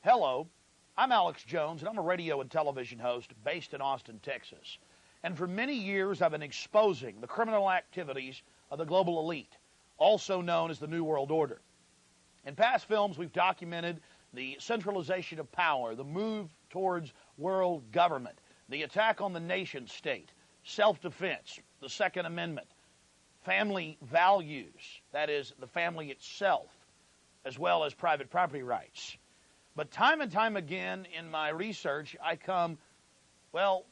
Hello, I'm Alex Jones, and I'm a radio and television host based in Austin, Texas. And for many years, I've been exposing the criminal activities of the global elite, also known as the New World Order. In past films, we've documented the centralization of power, the move towards world government, the attack on the nation state, self-defense, the Second Amendment, family values, that is, the family itself, as well as private property rights. But time and time again in my research, I come, well,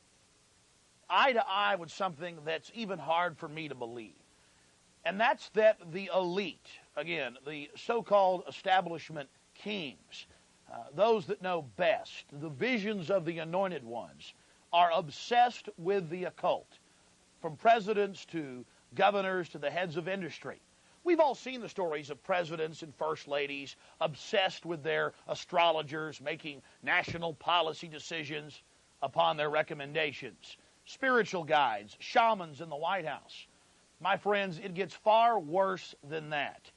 eye to eye with something that's even hard for me to believe. And that's that the elite, again, the so-called establishment kings, those that know best, the visions of the anointed ones, are obsessed with the occult, from presidents to governors to the heads of industry. We've all seen the stories of presidents and first ladies obsessed with their astrologers, making national policy decisions upon their recommendations. Spiritual guides, shamans in the White House. My friends, it gets far worse than that.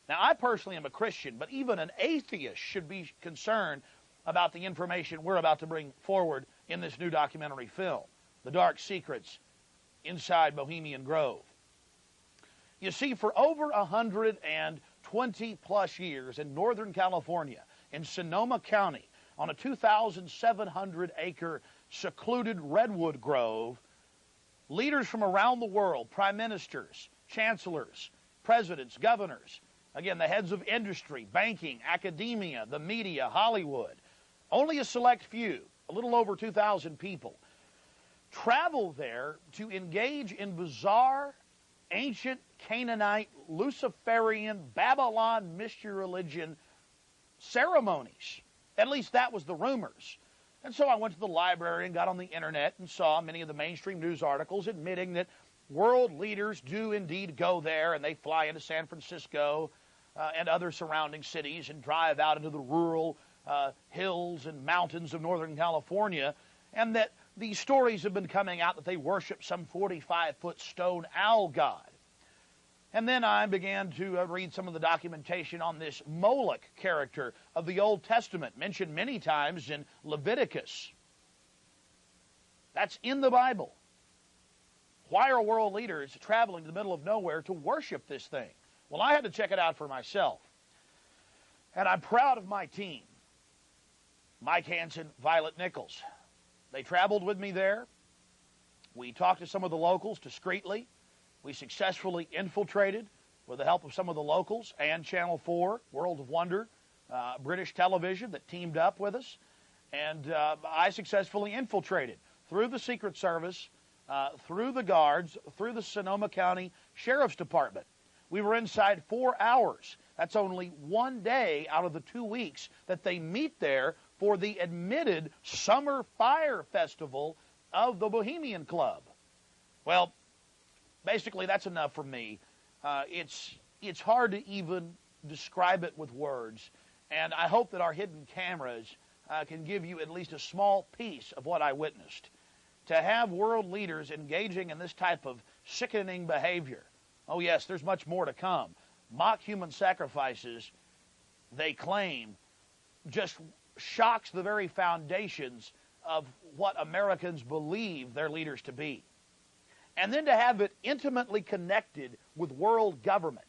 Now, I personally am a Christian, but even an atheist should be concerned about the information we're about to bring forward in this new documentary film, The Dark Secrets Inside Bohemian Grove. You see, for over 120-plus years in Northern California, in Sonoma County, on a 2,700-acre secluded redwood grove, leaders from around the world, prime ministers, chancellors, presidents, governors, again, the heads of industry, banking, academia, the media, Hollywood, only a select few, a little over 2,000 people, travel there to engage in bizarre, ancient Canaanite, Luciferian, Babylon mystery religion ceremonies. At least that was the rumors. And so I went to the library and got on the internet and saw many of the mainstream news articles admitting that world leaders do indeed go there, and they fly into San Francisco and other surrounding cities and drive out into the rural hills and mountains of Northern California, and that these stories have been coming out that they worship some 45-foot stone owl god. And then I began to read some of the documentation on this Moloch character of the Old Testament, mentioned many times in Leviticus. That's in the Bible. Why are world leaders traveling to the middle of nowhere to worship this thing? Well, I had to check it out for myself. And I'm proud of my team, Mike Hansen, Violet Nichols. They traveled with me there. We talked to some of the locals discreetly. We successfully infiltrated, with the help of some of the locals and Channel 4, World of Wonder, British television that teamed up with us. And I successfully infiltrated through the Secret Service, through the guards, through the Sonoma County Sheriff's Department. We were inside 4 hours. That's only one day out of the 2 weeks that they meet there for the admitted Summer Fire Festival of the Bohemian Club. Well, basically, that's enough for me. It's hard to even describe it with words, and I hope that our hidden cameras can give you at least a small piece of what I witnessed. To have world leaders engaging in this type of sickening behavior, oh yes, there's much more to come. Mock human sacrifices, they claim, just shocks the very foundations of what Americans believe their leaders to be. And then to have it intimately connected with world government.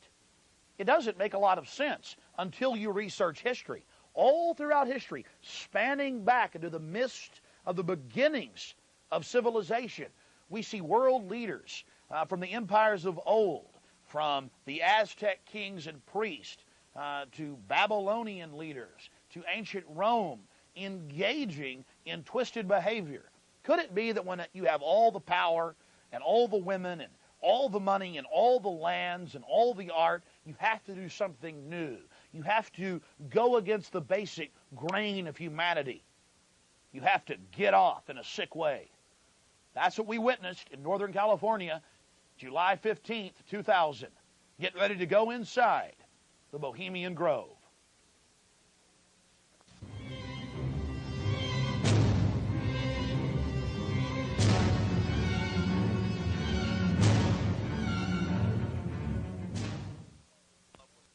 It doesn't make a lot of sense until you research history. All throughout history, spanning back into the midst of the beginnings of civilization, we see world leaders from the empires of old, from the Aztec kings and priests, to Babylonian leaders, to ancient Rome, engaging in twisted behavior. Could it be that when you have all the power and all the women and all the money and all the lands and all the art, you have to do something new? You have to go against the basic grain of humanity. You have to get off in a sick way. That's what we witnessed in Northern California, July 15th, 2000. Get ready to go inside the Bohemian Grove.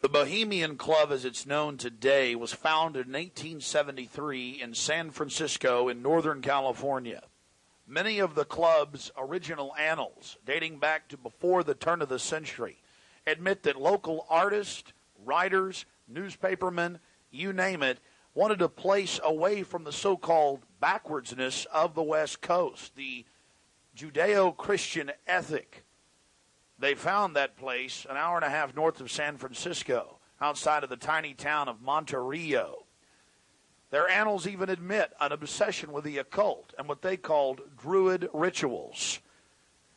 The Bohemian Club, as it's known today, was founded in 1873 in San Francisco in Northern California. Many of the club's original annals, dating back to before the turn of the century, admit that local artists, writers, newspapermen, you name it, wanted a place away from the so-called backwardsness of the West Coast, the Judeo-Christian ethic. They found that place an hour and a half north of San Francisco, outside of the tiny town of Monterey. Their annals even admit an obsession with the occult and what they called druid rituals.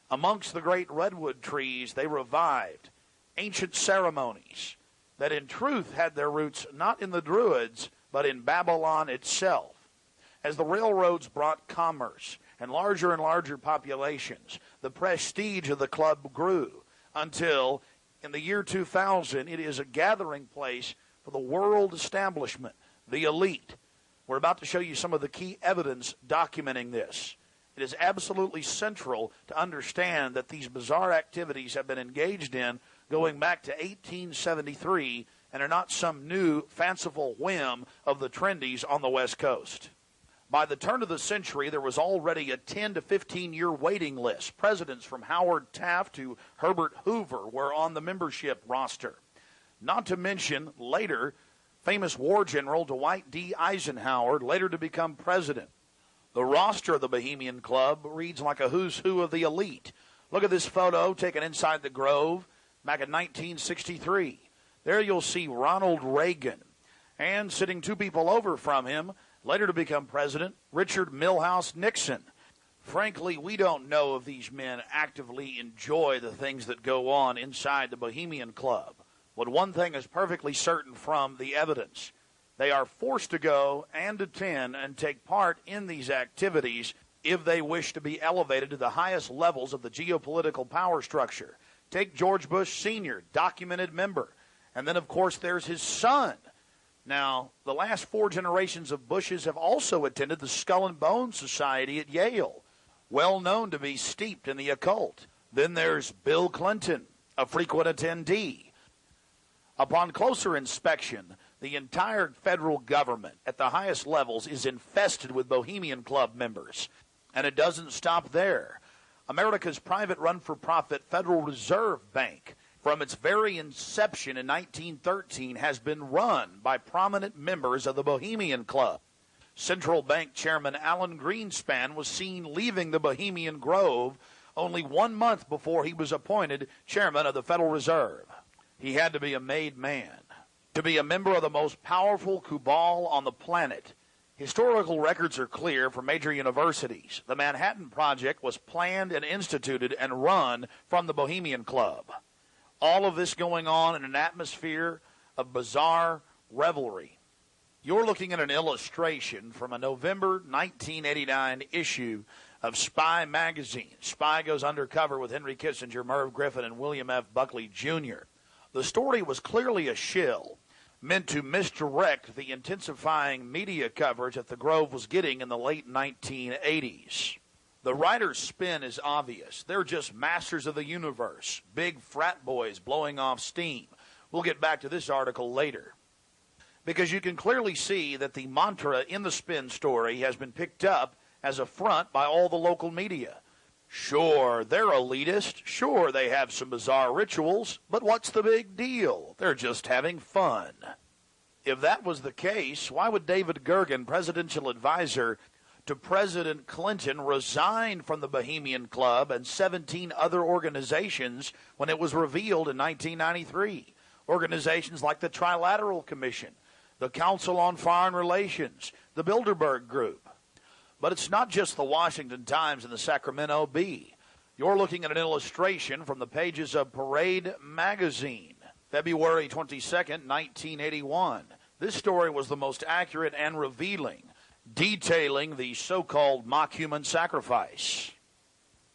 Amongst the great redwood trees, they revived ancient ceremonies that in truth had their roots not in the Druids, but in Babylon itself. As the railroads brought commerce and larger populations, the prestige of the club grew until, in the year 2000, it is a gathering place for the world establishment, the elite. We're about to show you some of the key evidence documenting this. It is absolutely central to understand that these bizarre activities have been engaged in going back to 1873 and are not some new fanciful whim of the trendies on the West Coast. By the turn of the century, there was already a 10 to 15-year waiting list. Presidents from Howard Taft to Herbert Hoover were on the membership roster. Not to mention, later, famous war general Dwight D. Eisenhower, later to become president. The roster of the Bohemian Club reads like a who's who of the elite. Look at this photo taken inside the Grove back in 1963. There you'll see Ronald Reagan, and sitting two people over from him, later to become president, Richard Milhouse Nixon. Frankly, we don't know if these men actively enjoy the things that go on inside the Bohemian Club. But one thing is perfectly certain from the evidence. They are forced to go and attend and take part in these activities if they wish to be elevated to the highest levels of the geopolitical power structure. Take George Bush Sr., documented member. And then, of course, there's his son. Now, the last four generations of Bushes have also attended the Skull and Bones Society at Yale, well known to be steeped in the occult. Then there's Bill Clinton, a frequent attendee. Upon closer inspection, the entire federal government at the highest levels is infested with Bohemian Club members. And it doesn't stop there. America's private run-for-profit Federal Reserve Bank, from its very inception in 1913, has been run by prominent members of the Bohemian Club. Central Bank Chairman Alan Greenspan was seen leaving the Bohemian Grove only 1 month before he was appointed chairman of the Federal Reserve. He had to be a made man to be a member of the most powerful cabal on the planet. Historical records are clear from major universities. The Manhattan Project was planned and instituted and run from the Bohemian Club. All of this going on in an atmosphere of bizarre revelry. You're looking at an illustration from a November 1989 issue of Spy magazine. Spy goes undercover with Henry Kissinger, Merv Griffin, and William F. Buckley, Jr. The story was clearly a shill, meant to misdirect the intensifying media coverage that the Grove was getting in the late 1980s. The writer's spin is obvious. They're just masters of the universe, big frat boys blowing off steam. We'll get back to this article later. Because you can clearly see that the mantra in the spin story has been picked up as a front by all the local media. Sure, they're elitist. Sure, they have some bizarre rituals. But what's the big deal? They're just having fun. If that was the case, why would David Gergen, presidential advisor to President Clinton, resign from the Bohemian Club and 17 other organizations when it was revealed in 1993? Organizations like the Trilateral Commission, the Council on Foreign Relations, the Bilderberg Group. But it's not just the Washington Times and the Sacramento Bee. You're looking at an illustration from the pages of Parade magazine, February 22nd, 1981. This story was the most accurate and revealing, detailing the so-called mock human sacrifice.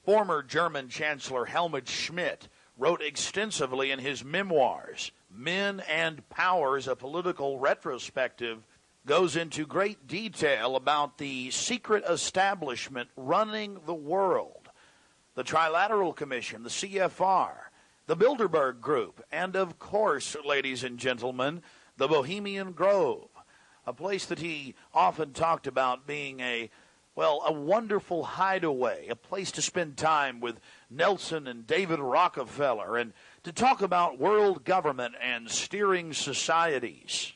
Former German Chancellor Helmut Schmidt wrote extensively in his memoirs, Men and Powers, a Political Retrospective, goes into great detail about the secret establishment running the world. The Trilateral Commission, the CFR, the Bilderberg Group, and of course, ladies and gentlemen, the Bohemian Grove, a place that he often talked about being a wonderful hideaway, a place to spend time with Nelson and David Rockefeller, and to talk about world government and steering societies.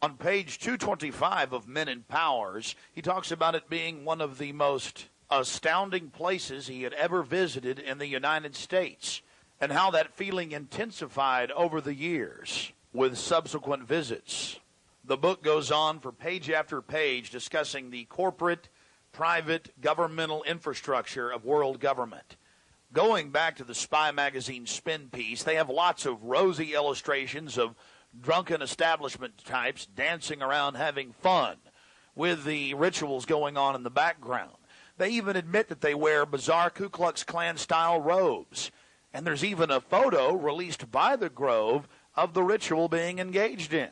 On page 225 of Men in Powers, he talks about it being one of the most astounding places he had ever visited in the United States, and how that feeling intensified over the years with subsequent visits. The book goes on for page after page discussing the corporate, private, governmental infrastructure of world government. Going back to the Spy magazine spin piece, they have lots of rosy illustrations of drunken establishment types dancing around having fun with the rituals going on in the background. They even admit that they wear bizarre Ku Klux Klan-style robes. And there's even a photo released by the Grove of the ritual being engaged in.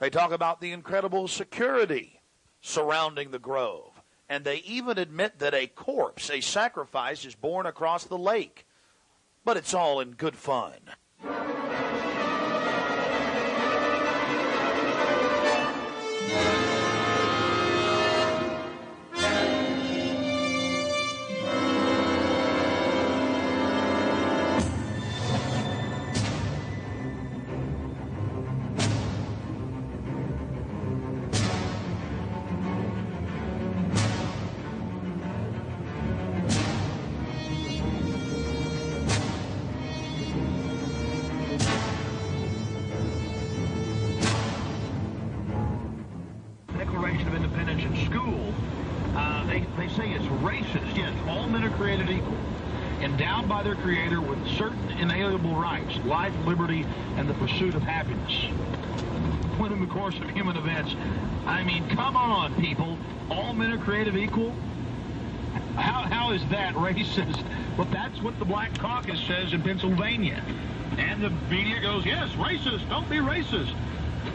They talk about the incredible security surrounding the Grove. And they even admit that a corpse, a sacrifice, is born across the lake. But it's all in good fun. Endowed by their creator with certain inalienable rights, life, liberty, and the pursuit of happiness. When in the course of human events, I mean, come on, people. All men are created equal? How is that racist? Well, that's what the Black Caucus says in Pennsylvania. And the media goes, yes, racist, don't be racist.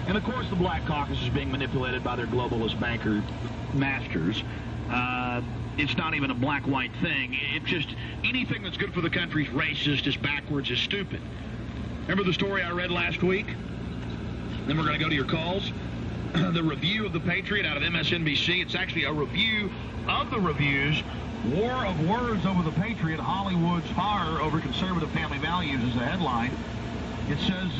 And, of course, the Black Caucus is being manipulated by their globalist banker masters. It's not even a black-white thing. It's just anything that's good for the country is racist, is backwards, is stupid. Remember the story I read last week? Then we're going to go to your calls. The review of The Patriot out of MSNBC. It's actually a review of the reviews. War of Words over The Patriot, Hollywood's horror over conservative family values is the headline. It says,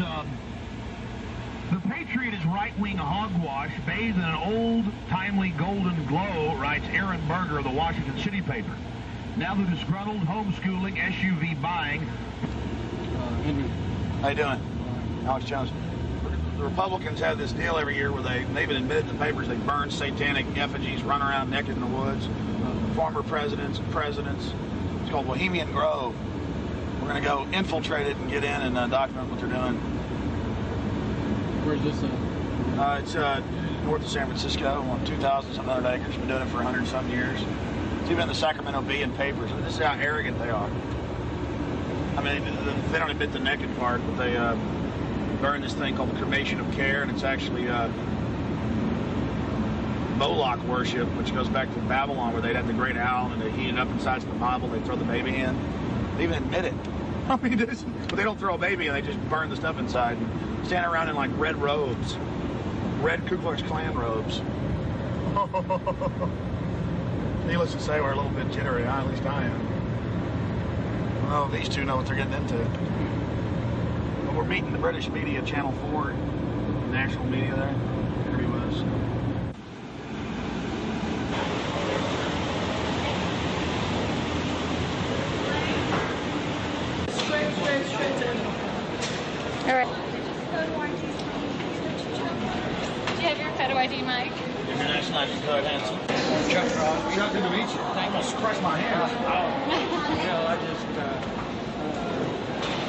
The Patriot is right-wing hogwash bathed in an old, timely golden glow, writes Aaron Berger of the Washington City paper. Now the disgruntled homeschooling SUV buying. Henry. How you doing? Alex Jones. The Republicans have this deal every year where they even admitted in the papers they burn satanic effigies, run around naked in the woods. Former presidents and presidents. It's called Bohemian Grove. We're going to go infiltrate it and get in and document what they're doing. Where's this at? It's north of San Francisco on 2,700 acres. Been doing it for 100-some years. It's even in the Sacramento Bee and papers. I mean, this is how arrogant they are. I mean, they don't admit the naked part, but they burn this thing called the cremation of care, and it's actually Moloch worship, which goes back to Babylon, where they'd have the great owl and they heat it up inside the Bible. They throw the baby in. They even admit it. I mean, but they don't throw a baby in. They just burn the stuff inside. And stand around in like red robes, red Ku Klux Klan robes. Needless to say, we're a little bit jittery. At least I am. Well, these two know what they're getting into. But we're meeting the British media, Channel 4, national media there. Here he was. All right. Do you have your photo ID, Mike? Your national ID card, handsome. Chuck, good to meet you. I almost crushed my hand.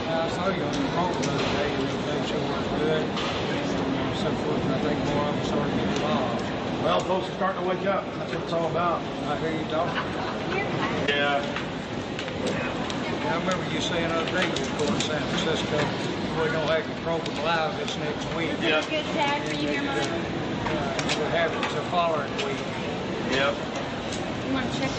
I saw you on the phone the other day, and everything sure was good, and so forth, and I think more of them started to get involved. Well, folks are starting to wake up. That's what it's all about. I hear you talking. Yeah. I remember you saying the other day you were going to San Francisco. We're going to have your program live this next week. Yeah. Good tag for you here, Mom. We'll have it the following week. Yep. You want to check?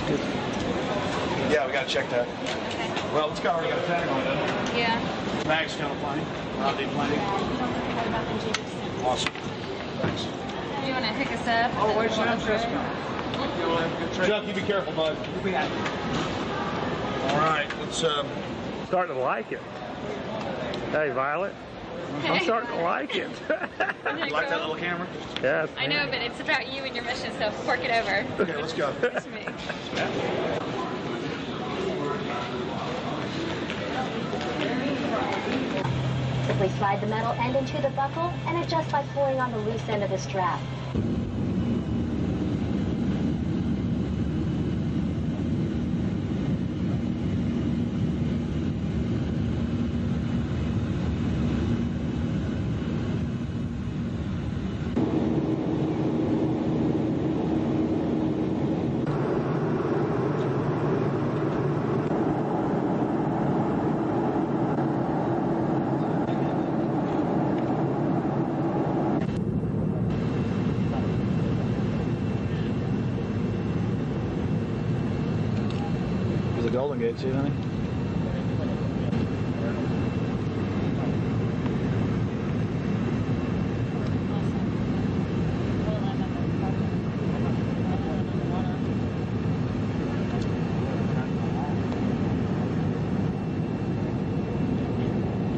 Yeah, we got to check that. Okay. Well, it's got already got a tag on it, doesn't it? Yeah. Bag's kind of plenty. Rodney plenty. Awesome. Thanks. Do you want to pick us up? Oh, wait, San Francisco. Chuck, you be careful, bud. All right, let's Starting to like it. Hey, Violet. I'm starting to like it. you like that little camera? Yes. I know, but it's about you and your mission, so fork it over. Okay, let's go. It's me. Simply slide the metal end into the buckle and adjust by pulling on the loose end of the strap. The Golden Gate, see honey?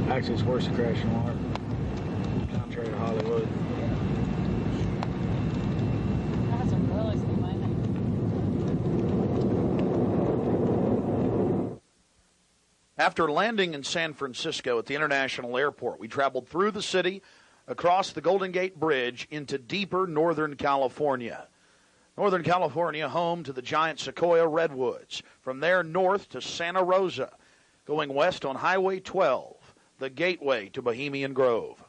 Actually, it's worse to crash in water, contrary to Hollywood. After landing in San Francisco at the International Airport, we traveled through the city, across the Golden Gate Bridge, into deeper Northern California. Northern California, home to the giant Sequoia redwoods. From there, north to Santa Rosa, going west on Highway 12, the gateway to Bohemian Grove.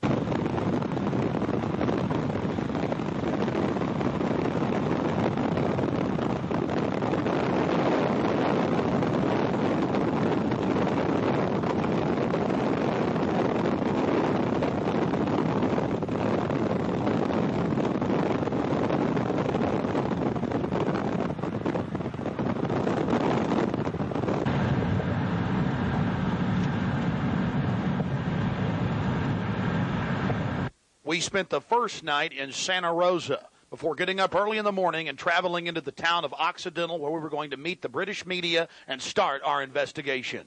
We spent the first night in Santa Rosa before getting up early in the morning and traveling into the town of Occidental, where we were going to meet the British media and start our investigation.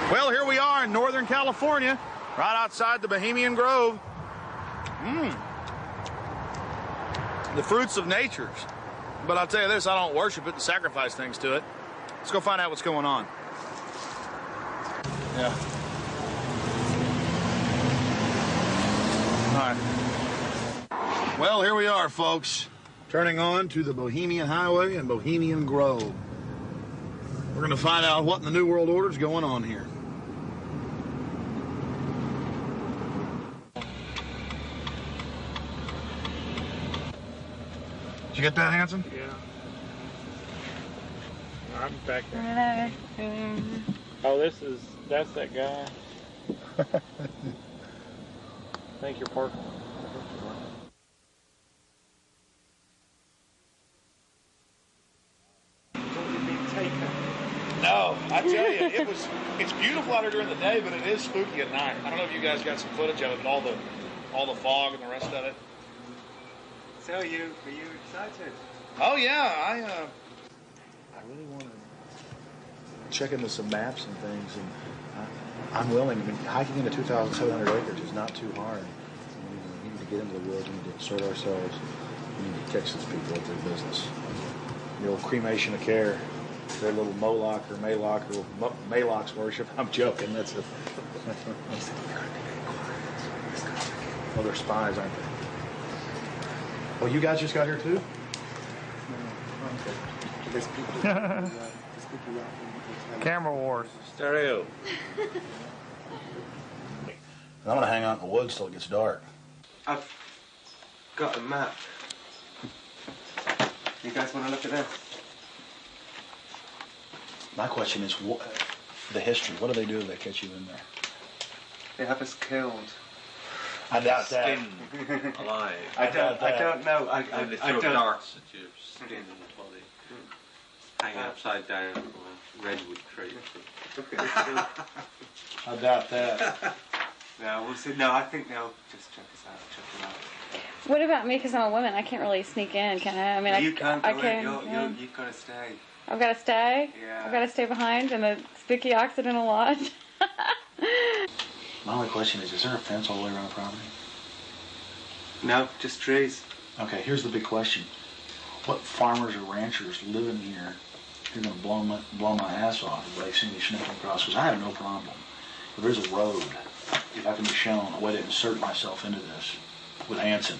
Well, here we are in Northern California, right outside the Bohemian Grove. The fruits of nature. But I'll tell you this, I don't worship it and sacrifice things to it. Let's go find out what's going on. Yeah. All right. Well, here we are, folks. Turning on to the Bohemian Highway and Bohemian Grove. We're going to find out what in the New World Order is going on here. Did you get that, Hanson? Yeah. I'm back there. Oh, that's that guy. I think you're parking. No, I tell you, it's beautiful out here during the day, but it is spooky at night. I don't know if you guys got some footage of it, but all the fog and the rest of it. So are you excited? Oh yeah, I really want to check into some maps and things, and I'm willing. I mean, hiking into 2,700 acres is not too hard. We need to get into the woods. We need to insert ourselves. We need to catch these people at their business. The old cremation of care, their little Moloch or Maloch or Maloc's worship. I'm joking. That's a. Oh, they're spies, aren't they? Oh, you guys just got here too? Camera wars. Stereo. I'm going to hang out in the woods till it gets dark. I've got a map. You guys want to look at this? My question is, the history. What do they do if they catch you in there? They have us killed. I doubt that. Skin alive. I don't know. And they I throw don't. darts at your skin and your body. Hanging upside down from a redwood tree. I doubt that. No, we'll see. No, I think they'll just check us out. Check them out. What about me? Because I'm a woman, I can't really sneak in, can I? I mean, You can't go I in. can. You've got to stay. I've got to stay. Yeah. I've got to stay behind in the spooky Occidental Lodge. My only question is there a fence all the way around the property? No, just trees. Okay, here's the big question. What farmers or ranchers living here are going to blow my ass off if they see me sniffing across? Because I have no problem. If there's a road, if I can be shown a way to insert myself into this with Hanson.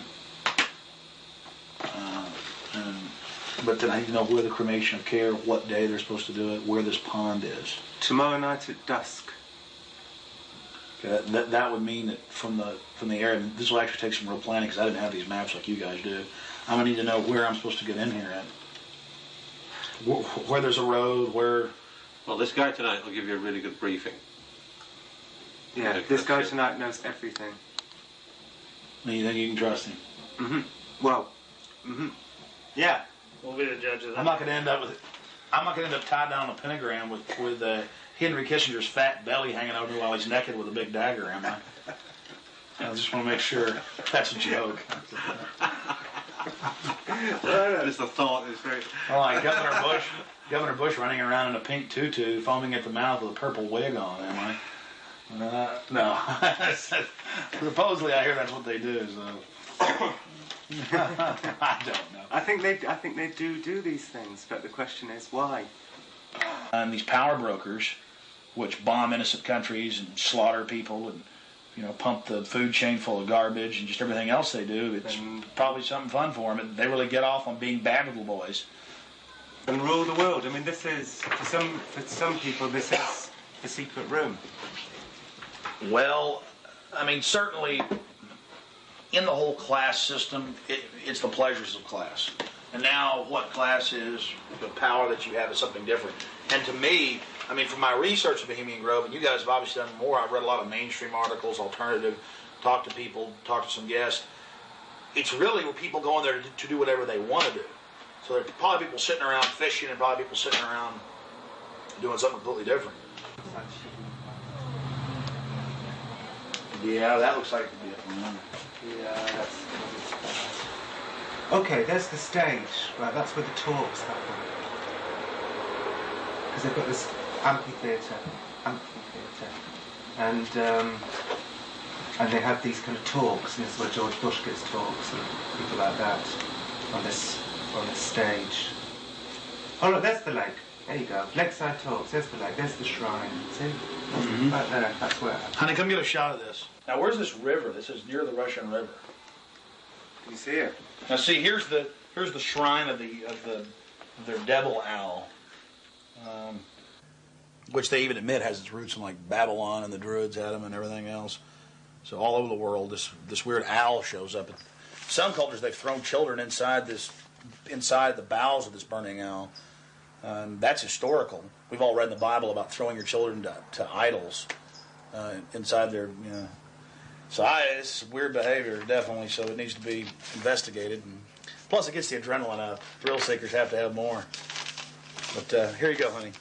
But then I need to know where the cremation of care, what day they're supposed to do it, where this pond is. Tomorrow night at dusk. Okay, that would mean that from the area, and this will actually take some real planning because I didn't have these maps like you guys do. I'm going to need to know where I'm supposed to get in here at. Where there's a road, where... Well, this guy tonight will give you a really good briefing. Yeah, this guy tonight knows everything. You think you can trust him? Mm-hmm. Well, yeah. We'll be the judges. I'm not going to end up tied down on a pentagram with Henry Kissinger's fat belly hanging over while he's naked with a big dagger, am I? I just want to make sure that's a joke. Just the thought is very... Oh, like Governor Bush running around in a pink tutu, foaming at the mouth with a purple wig on, am I? No. Supposedly I hear that's what they do, so... I don't know. I think they do these things, but the question is why. And these power brokers, which bomb innocent countries and slaughter people and pump the food chain full of garbage and just everything else they do, it's probably something fun for them. They really get off on being bad little boys. And rule the world. I mean, this is for some people this is the secret room. Well, I mean, certainly. In the whole class system, it's the pleasures of class. And now what class is, the power that you have is something different. And to me, I mean, from my research of Bohemian Grove, and you guys have obviously done more, I've read a lot of mainstream articles, alternative, talked to people, talked to some guests. It's really where people go in there to do whatever they want to do. So there are probably people sitting around fishing and probably people sitting around doing something completely different. Yeah, that looks like it could be a Yeah, that's... Okay, there's the stage. Right, that's where the talks happen. Because they've got this amphitheatre. And they have these kind of talks, and this is where George Bush gives talks and people like that on this stage. Oh look, there's the lake. There you go. Lakeside talks. There's the lake. There's the shrine. See? Right there. That's where it happens. Honey, come get a shot of this. Now, where's this river? This is near the Russian River. Can you see it? Now, see, here's the shrine of their devil owl, which they even admit has its roots in like Babylon and the Druids had them and everything else. So all over the world, this weird owl shows up. In some cultures, they've thrown children inside the bowels of this burning owl. That's historical. We've all read in the Bible about throwing your children to idols inside their, So it's weird behavior, definitely, so it needs to be investigated. And plus, it gets the adrenaline out. Thrill seekers have to have more. But here you go, honey.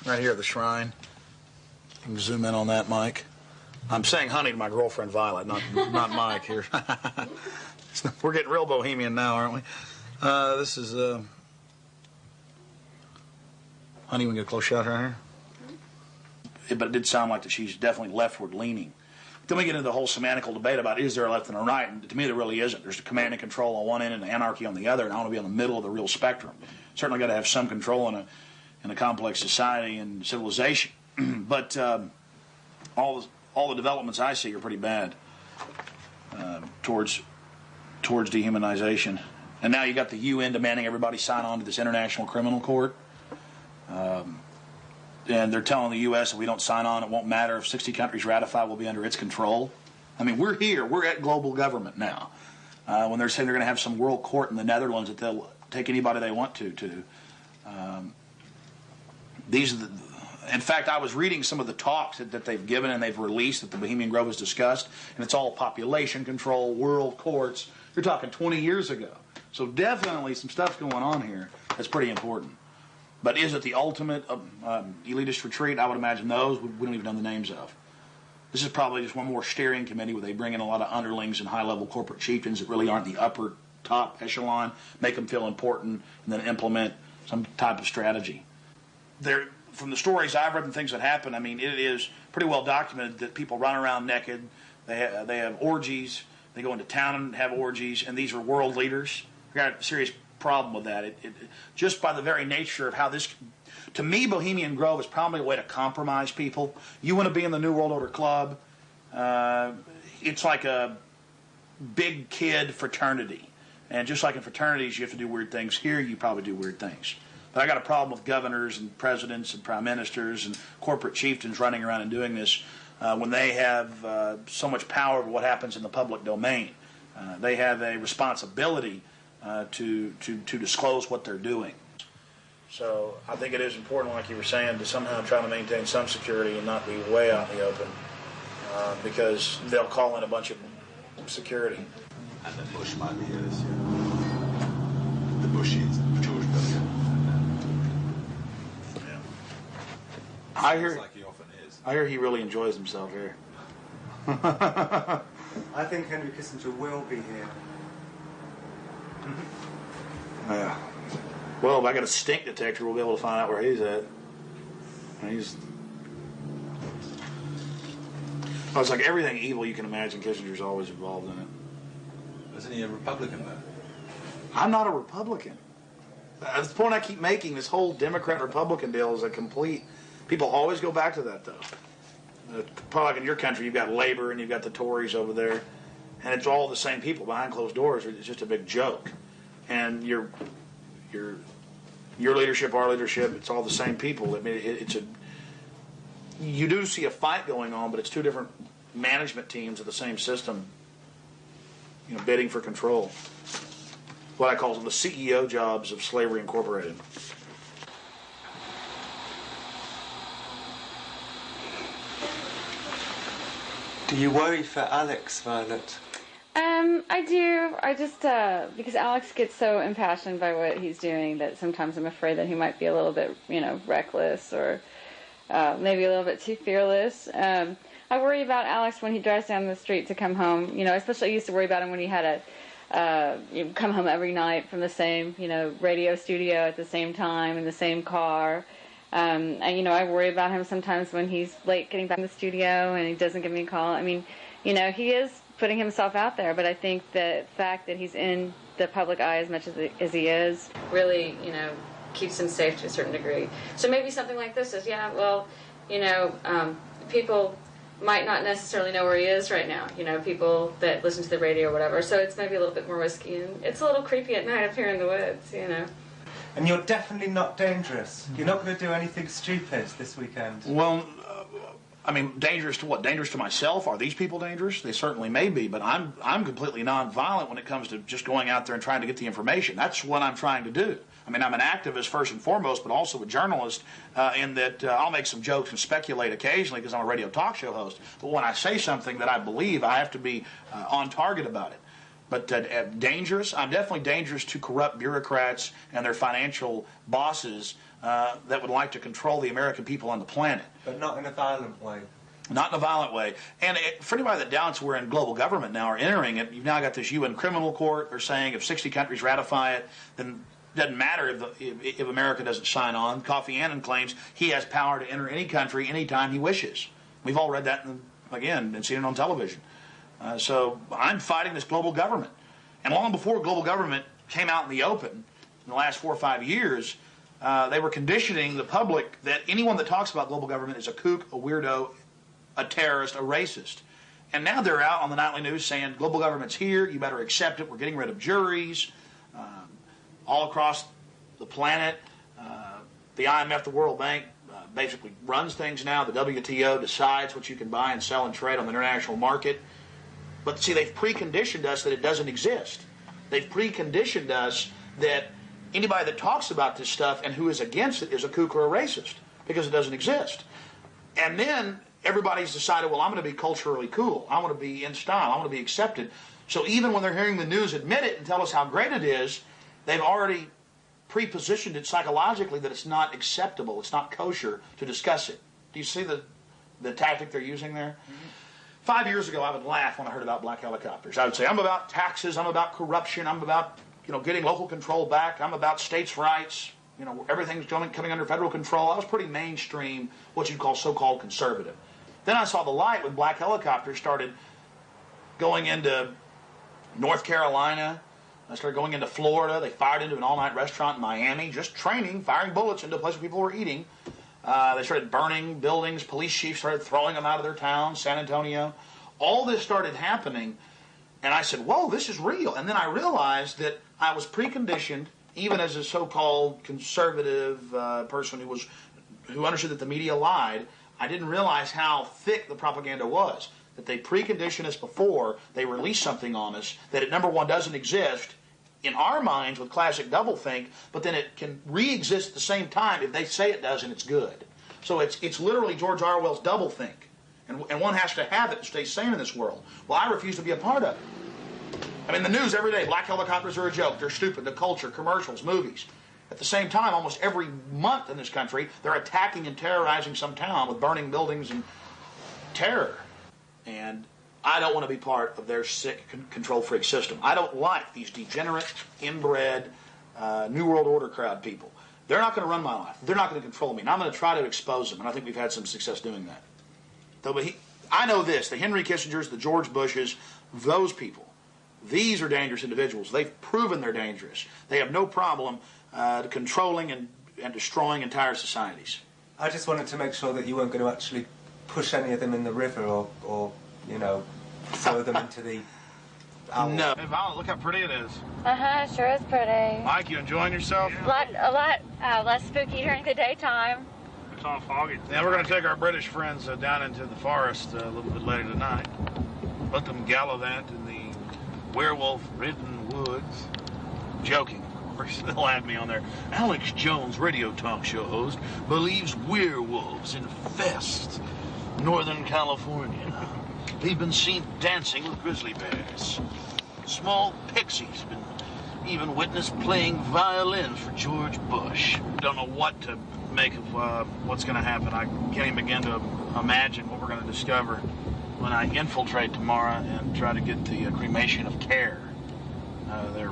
Right here at the shrine. You can zoom in on that, Mike. I'm saying honey to my girlfriend, Violet, not Mike here. We're getting real bohemian now, aren't we? This is... Honey, we can get a close shot right here? But it did sound like that she's definitely leftward leaning. Then we get into the whole semantical debate about is there a left and a right, and to me there really isn't. There's command and control on one end and anarchy on the other, and I want to be on the middle of the real spectrum. Certainly got to have some control in a complex society and civilization. But all the developments I see are pretty bad towards dehumanization. And now you got the UN demanding everybody sign on to this International Criminal Court. And they're telling the U.S. if we don't sign on, it won't matter. If 60 countries ratify, we'll be under its control. I mean, we're here. We're at global government now. When they're saying they're going to have some world court in the Netherlands that they'll take anybody they want to. These are In fact, I was reading some of the talks that they've given and they've released that the Bohemian Grove has discussed, and it's all population control, world courts. You're talking 20 years ago. So definitely some stuff's going on here that's pretty important. But is it the ultimate elitist retreat? I would imagine those we don't even know the names of. This is probably just one more steering committee where they bring in a lot of underlings and high-level corporate chieftains that really aren't the upper top echelon, make them feel important, and then implement some type of strategy. From the stories I've read and things that happen, I mean, it is pretty well documented that people run around naked. They have orgies. They go into town and have orgies, and these are world leaders. I've got a serious problem with that. Just by the very nature of how this, to me, Bohemian Grove is probably a way to compromise people. You want to be in the New World Order Club. It's like a big kid fraternity. And just like in fraternities, you have to do weird things. Here, you probably do weird things. But I got a problem with governors and presidents and prime ministers and corporate chieftains running around and doing this when they have so much power over what happens in the public domain. They have a responsibility to disclose what they're doing. So I think it is important, like you were saying, to somehow try to maintain some security and not be way out in the open because they'll call in a bunch of security. And the Bush might be here this year. The Bush is George W. Yeah. I hear. Like he often is. I hear he really enjoys himself here. I think Henry Kissinger will be here. Yeah. Well, if I got a stink detector, we'll be able to find out where he's at. Oh, it's like everything evil you can imagine. Kissinger's always involved in it. Isn't he a Republican, though? I'm not a Republican. That's the point I keep making. This whole Democrat-Republican deal is a complete... People always go back to that, though. Probably like in your country, you've got Labor and you've got the Tories over there. And it's all the same people behind closed doors. It's just a big joke. And your leadership, our leadership, it's all the same people. I mean, you do see a fight going on, but it's two different management teams of the same system, bidding for control. What I call them the CEO jobs of Slavery Incorporated. Do you worry for Alex, Violet? I do. I just, because Alex gets so impassioned by what he's doing that sometimes I'm afraid that he might be a little bit, reckless or maybe a little bit too fearless. I worry about Alex when he drives down the street to come home. Especially I used to worry about him when he had come home every night from the same, radio studio at the same time in the same car. And, I worry about him sometimes when he's late getting back in the studio and he doesn't give me a call. I mean, he is putting himself out there, but I think the fact that he's in the public eye as much as he is really, keeps him safe to a certain degree. So maybe something like this is, people might not necessarily know where he is right now, people that listen to the radio or whatever. So it's maybe a little bit more risky, and it's a little creepy at night up here in the woods, And you're definitely not dangerous. You're not going to do anything stupid this weekend. Well, dangerous to what? Dangerous to myself? Are these people dangerous? They certainly may be, but I'm completely nonviolent when it comes to just going out there and trying to get the information. That's what I'm trying to do. I'm an activist first and foremost, but also a journalist in that I'll make some jokes and speculate occasionally because I'm a radio talk show host. But when I say something that I believe, I have to be on target about it. But dangerous? I'm definitely dangerous to corrupt bureaucrats and their financial bosses that would like to control the American people on the planet. But not in a violent way. Not in a violent way. And for anybody that doubts we're in global government now or entering it, you've now got this UN criminal court. They're saying if 60 countries ratify it, then it doesn't matter if America doesn't sign on. Kofi Annan claims he has power to enter any country anytime he wishes. We've all read that, and seen it on television. So I'm fighting this global government. And long before global government came out in the open, in the last 4 or 5 years, they were conditioning the public that anyone that talks about global government is a kook, a weirdo, a terrorist, a racist. And now they're out on the nightly news saying global government's here, you better accept it, we're getting rid of juries all across the planet. The IMF, the World Bank, basically runs things now. The WTO decides what you can buy and sell and trade on the international market. But see, they've preconditioned us that it doesn't exist. They've preconditioned us that anybody that talks about this stuff and who is against it is a kook or a racist. because it doesn't exist. And then everybody's decided, well, I'm going to be culturally cool. I want to be in style. I want to be accepted. So even when they're hearing the news admit it and tell us how great it is, they've already pre-positioned it psychologically that it's not acceptable, it's not kosher to discuss it. Do you see the tactic they're using there? Mm-hmm. 5 years ago, I would laugh when I heard about black helicopters. I would say, I'm about taxes, I'm about corruption, I'm about getting local control back, I'm about states' rights, everything's coming under federal control. I was pretty mainstream, what you'd call so-called conservative. Then I saw the light when black helicopters started going into North Carolina. I started going into Florida. They fired into an all-night restaurant in Miami, just training, firing bullets into a place where people were eating. They started burning buildings. Police chiefs started throwing them out of their towns, San Antonio. All this started happening, and I said, whoa, this is real. And then I realized that I was preconditioned, even as a so-called conservative person who understood that the media lied. I didn't realize how thick the propaganda was, that they precondition us before they release something on us, that it, number one, doesn't exist in our minds with classic doublethink, but then it can re-exist at the same time if they say it does and it's good. So it's literally George Orwell's doublethink, and one has to have it to stay sane in this world. Well, I refuse to be a part of it. I mean, the news every day, black helicopters are a joke, they're stupid, the culture, commercials, movies. At the same time, almost every month in this country, they're attacking and terrorizing some town with burning buildings and terror. And I don't want to be part of their sick control freak system. I don't like these degenerate, inbred, New World Order crowd people. They're not going to run my life. They're not going to control me. And I'm going to try to expose them. And I think we've had some success doing that. But I know this, the Henry Kissingers, the George Bushes, those people, these are dangerous individuals. They've proven they're dangerous. They have no problem controlling and destroying entire societies. I just wanted to make sure that you weren't going to actually push any of them in the river or throw them into the owl. No. Hey, Violet, look how pretty it is. Uh-huh, sure is pretty. Mike, you enjoying yourself? A lot less spooky during the daytime. It's all foggy. Yeah, we're going to take our British friends down into the forest a little bit later tonight. Let them gallivant in the werewolf-ridden woods. Joking. They'll add me on there. Alex Jones, radio talk show host, believes werewolves infest Northern California. They've been seen dancing with grizzly bears. Small pixies been even witnessed playing violins for George Bush. Don't know what to make of what's going to happen. I can't even begin to imagine what we're going to discover when I infiltrate tomorrow and try to get the cremation of care. They're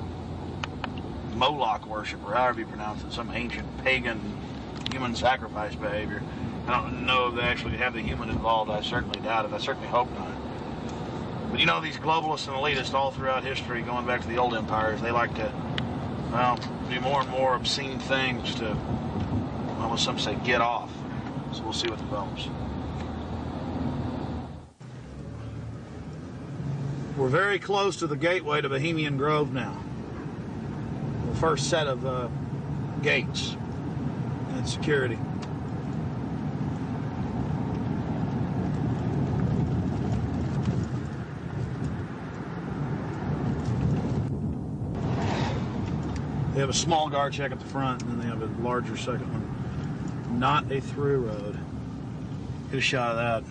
Moloch worship, or however you pronounce it, some ancient pagan human sacrifice behavior. I don't know if they actually have the human involved. I certainly doubt it. I certainly hope not. But these globalists and elitists all throughout history, going back to the old empires, they like to, do more and more obscene things to, as some say, get off. So we'll see what develops. We're very close to the gateway to Bohemian Grove now. The first set of gates and security. They have a small guard check at the front, and then they have a larger second one. Not a through road. Get a shot of that.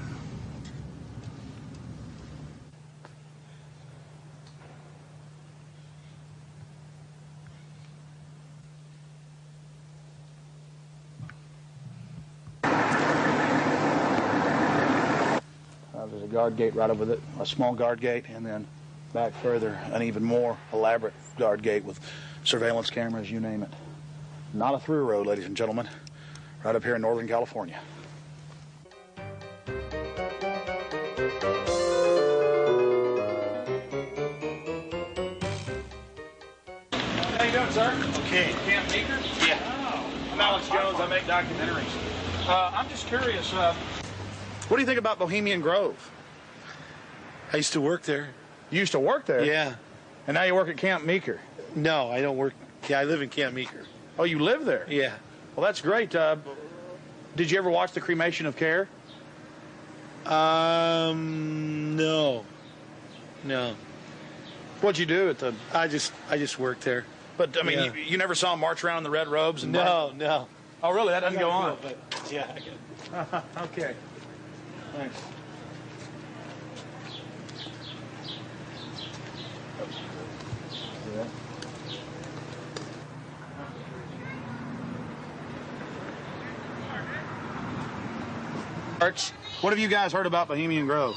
There's a guard gate right over it, a small guard gate, and then back further, an even more elaborate guard gate with surveillance cameras, you name it. Not a through road, ladies and gentlemen, right up here in Northern California. How you doing, sir? Okay. Camp Meeker? Yeah. Oh. I'm Alex Jones. I make documentaries. I'm just curious, what do you think about Bohemian Grove? I used to work there. You used to work there? Yeah. And now you work at Camp Meeker? No, I don't work. Yeah, I live in Camp Meeker. Oh, you live there? Yeah. Well, that's great. Did you ever watch the cremation of care? No. No. What'd you do at the... I just worked there. But, I mean, you never saw them march around in the red robes? And no. Oh, really? That doesn't go on? But Yeah, I get it. Okay. Thanks. Yeah. What have you guys heard about Bohemian Grove?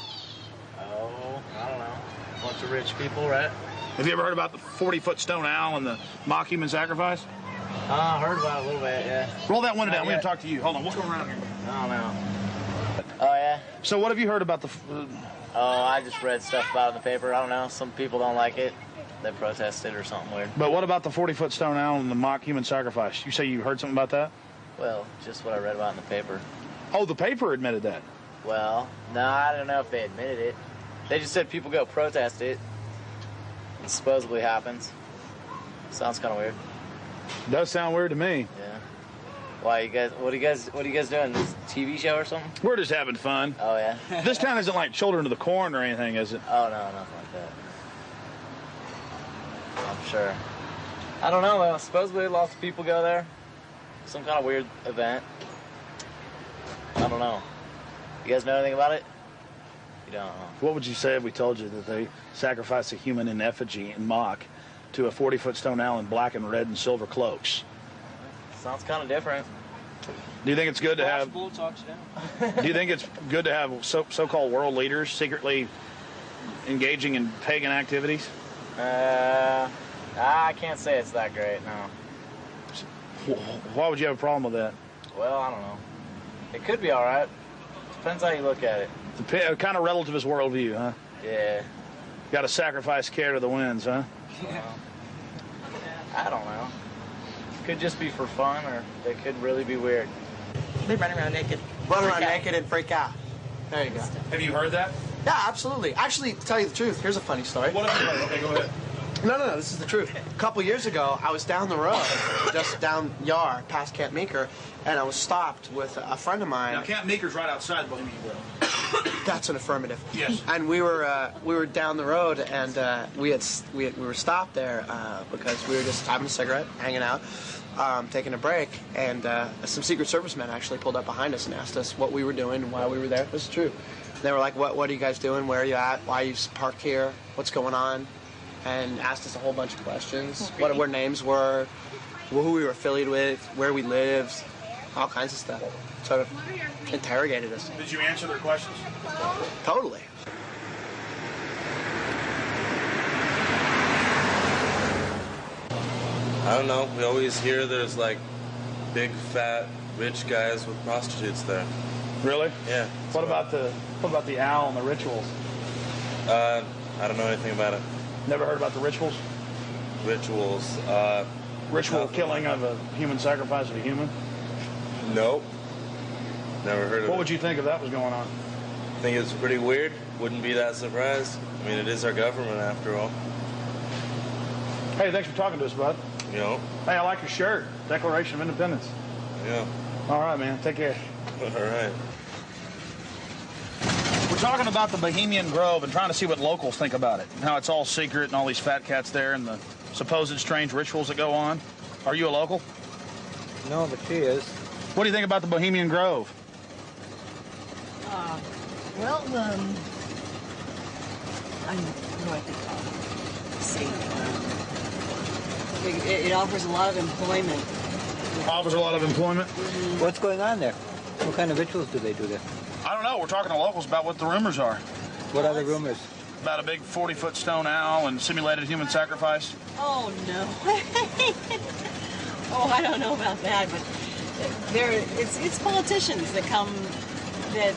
Oh, I don't know. A bunch of rich people, right? Have you ever heard about the 40-foot stone owl and the mock human sacrifice? I heard about it a little bit, yeah. Roll that window down. We want to talk to you. Hold on. We'll go around here. I don't know. Oh, yeah? So what have you heard about the... Oh, I just read stuff about it in the paper. I don't know. Some people don't like it. They protested or something weird. But what about the 40-foot stone owl and the mock human sacrifice? You say you heard something about that? Well, just what I read about in the paper. Oh, the paper admitted that? Well, no, I don't know if they admitted it. They just said people go protest it. It supposedly happens. Sounds kind of weird. Does sound weird to me. Yeah. Why you guys? What are you guys doing? This TV show or something? We're just having fun. Oh yeah. This town isn't like Children of the Corn or anything, is it? Oh no, nothing like that. I'm sure. I don't know. Well, supposedly lots of people go there. Some kind of weird event. I don't know. You guys know anything about it? You don't know. What would you say if we told you that they sacrificed a human in effigy in mock to a 40-foot stone owl in black and red and silver cloaks? Sounds kind of different. Do you think it's good to have... Do you think it's good to have so-called world leaders secretly engaging in pagan activities? I can't say it's that great, no. Why would you have a problem with that? Well, I don't know. It could be all right. Depends how you look at it. Kind of relativist worldview, huh? Yeah. Got to sacrifice care to the winds, huh? Yeah. I don't know. Could just be for fun, or they could really be weird. They run around naked. Run around naked and freak out. There you go. Have you heard that? Yeah, absolutely. Actually, to tell you the truth, here's a funny story. What have you heard? Okay, go ahead. No, this is the truth. A couple years ago, I was down the road, just down Yar, past Camp Meeker, and I was stopped with a friend of mine. Now, Camp Meeker's right outside Bohemian Grove. That's an affirmative. Yes. And we were down the road, and we were stopped there because we were just having a cigarette, hanging out, taking a break, and some Secret Service men actually pulled up behind us and asked us what we were doing and why we were there. This is true. They were like, "What are you guys doing? Where are you at? Why are you parked here? What's going on?" And asked us a whole bunch of questions. What our names were, who we were affiliated with, where we lived, all kinds of stuff. Sort of interrogated us. Did you answer their questions? Totally. I don't know. We always hear there's like big, fat, rich guys with prostitutes there. Really? Yeah. What about the owl and the rituals? I don't know anything about it. Never heard about the rituals? Rituals. Ritual killing of a human sacrifice of a human? Nope. Never heard of it. What would you think if that was going on? I think it's pretty weird. Wouldn't be that surprised. I mean, it is our government after all. Hey, thanks for talking to us, bud. You know? Hey, I like your shirt. Declaration of Independence. Yeah. All right, man. Take care. All right. We're talking about the Bohemian Grove and trying to see what locals think about it. How it's all secret and all these fat cats there and the supposed strange rituals that go on. Are you a local? No, but she is. What do you think about the Bohemian Grove? Well, it offers a lot of employment. Offers a lot of employment? Mm-hmm. What's going on there? What kind of rituals do they do there? I don't know. We're talking to locals about what the rumors are. What are the rumors? About a big 40-foot stone owl and simulated human sacrifice. Oh, no. Oh, I don't know about that, but it's politicians that come, that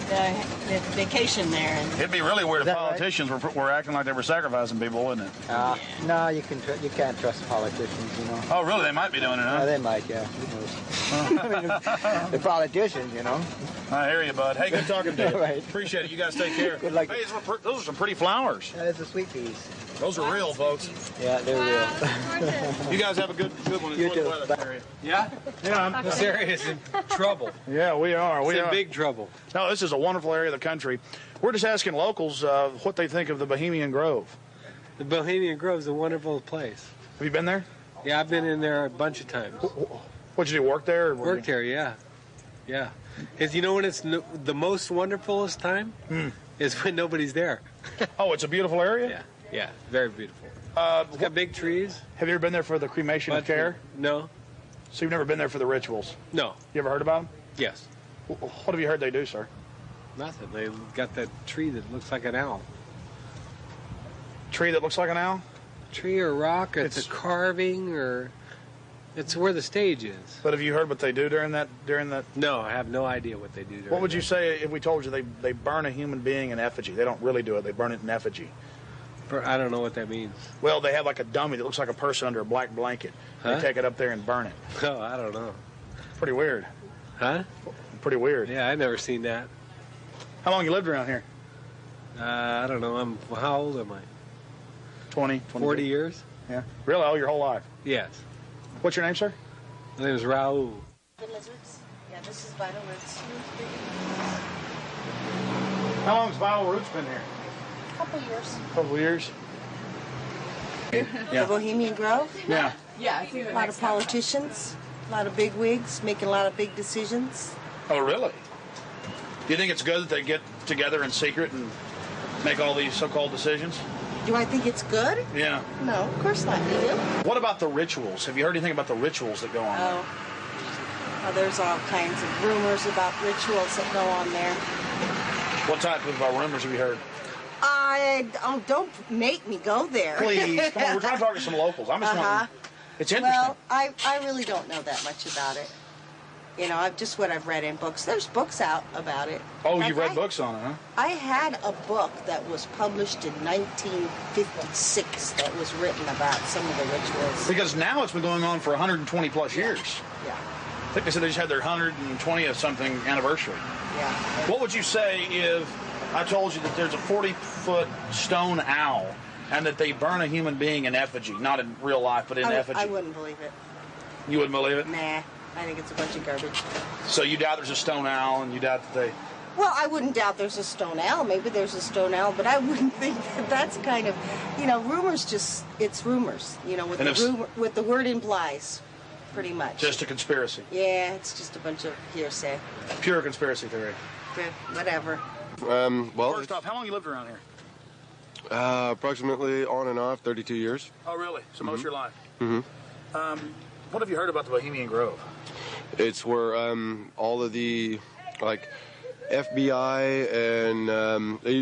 vacation there. And it'd be really weird if politicians were acting like they were sacrificing people, wouldn't it? No, you can't trust politicians, you know. Oh, really? They might be doing it, huh? Yeah, they might, yeah. Who knows? The politicians, you know. I hear you, bud. Hey, good talking to you. Right. Appreciate it. You guys take care. Good luck. Hey, those are some pretty flowers. Yeah, it's the sweet peas. Those are real, folks. Yeah, they're real. You guys have a good one. You too. Yeah? Yeah. This area is in trouble. Yeah, we are. It's in big trouble. No, this is a wonderful area of the country. We're just asking locals what they think of the Bohemian Grove. The Bohemian Grove is a wonderful place. Have you been there? Yeah, I've been in there a bunch of times. What'd you do, work there? Worked there, yeah. Yeah. Is you know when it's the most wonderfulest time? Is when nobody's there. Oh, it's a beautiful area? Yeah. Yeah, very beautiful. It's got big trees. Have you ever been there for the cremation of care? No. So you've never been there for the rituals? No. You ever heard about them? Yes. What have you heard they do, sir? Nothing. They got that tree that looks like an owl. Tree that looks like an owl? Tree or rock, it's a carving, or it's where the stage is. But have you heard what they do during that? No, I have no idea what they do during What would you say if we told you they burn a human being in effigy? They don't really do it. They burn it in effigy. I don't know what that means. Well, they have like a dummy that looks like a person under a black blanket. Huh? They take it up there and burn it. Oh, I don't know. Pretty weird. Huh? Pretty weird. Yeah, I've never seen that. How long you lived around here? I don't know. How old am I? 20, 40 years? Yeah. Really? All your whole life? Yes. What's your name, sir? My name is Raul. The lizards? Yeah, this is vital roots. How long has Vital Roots been here? A couple years. Couple years. The Bohemian Grove? Yeah. Yeah, A lot of politicians, a lot of big wigs, making a lot of big decisions. Oh, really? Do you think it's good that they get together in secret and make all these so-called decisions? Do I think it's good? Yeah. No, of course not. You do? What about the rituals? Have you heard anything about the rituals that go on? Oh. Well, there's all kinds of rumors about rituals that go on there. What type of rumors have you heard? Don't make me go there. Please, come on. We're trying to talk to some locals. I'm just wondering. It's interesting. Well, I really don't know that much about it. You know, just what I've read in books. There's books out about it. Oh, you've read books on it, huh? I had a book that was published in 1956 that was written about some of the rituals. Because now it's been going on for 120 plus years. Yeah. I think they said they just had their 120th something anniversary. Yeah. What would you say if I told you that there's a 40-foot stone owl and that they burn a human being in effigy, not in real life, but in effigy? I wouldn't believe it. You wouldn't believe it? Nah, I think it's a bunch of garbage. So you doubt there's a stone owl, and you doubt that they... Well, I wouldn't doubt there's a stone owl. Maybe there's a stone owl, but I wouldn't think that that's kind of, you know, rumors it's rumors, you know, what the word implies, pretty much. Just a conspiracy. Yeah, it's just a bunch of hearsay. Pure conspiracy theory. Whatever. Well, first off, how long you lived around here? Approximately on and off 32 years. Oh, really? So most of your life? Mm-hmm. What have you heard about the Bohemian Grove? It's where all of the, like, FBI and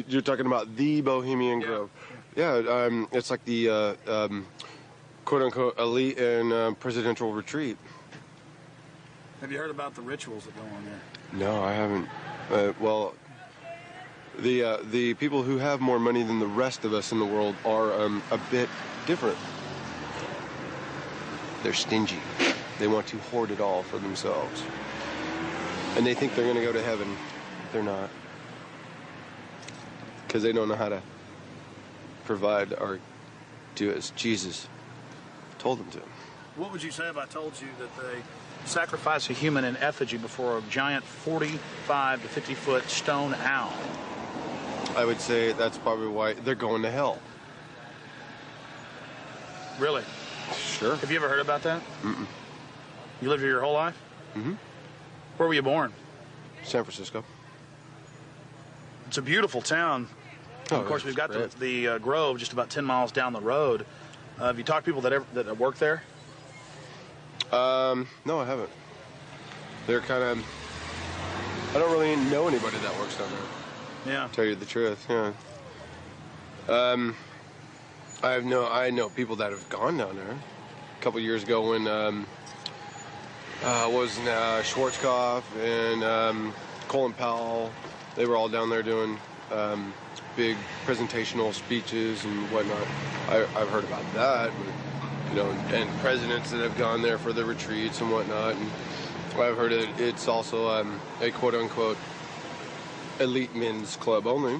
you're talking about the Bohemian Grove. Yeah, it's like the quote-unquote elite and presidential retreat. Have you heard about the rituals that go on there? No, I haven't. Well, the people who have more money than the rest of us in the world are a bit different. They're stingy. They want to hoard it all for themselves. And they think they're going to go to heaven. They're not. Because they don't know how to provide or do as Jesus told them to. What would you say if I told you that they sacrifice a human in effigy before a giant 45 to 50-foot stone owl? I would say that's probably why they're going to hell. Really? Sure. Have you ever heard about that? Mm-mm. You lived here your whole life? Mm-hmm. Where were you born? San Francisco. It's a beautiful town. Oh, of course, we've got the Grove just about 10 miles down the road. Have you talked to people that work there? No, I haven't. They're kind of... I don't really know anybody that works down there. Yeah. To tell you the truth, yeah. I know people that have gone down there. A couple years ago when Schwarzkopf and Colin Powell, they were all down there doing big presentational speeches and whatnot. I've heard about that, but, you know, and presidents that have gone there for the retreats and whatnot. And I've heard it's also a quote-unquote elite men's club only.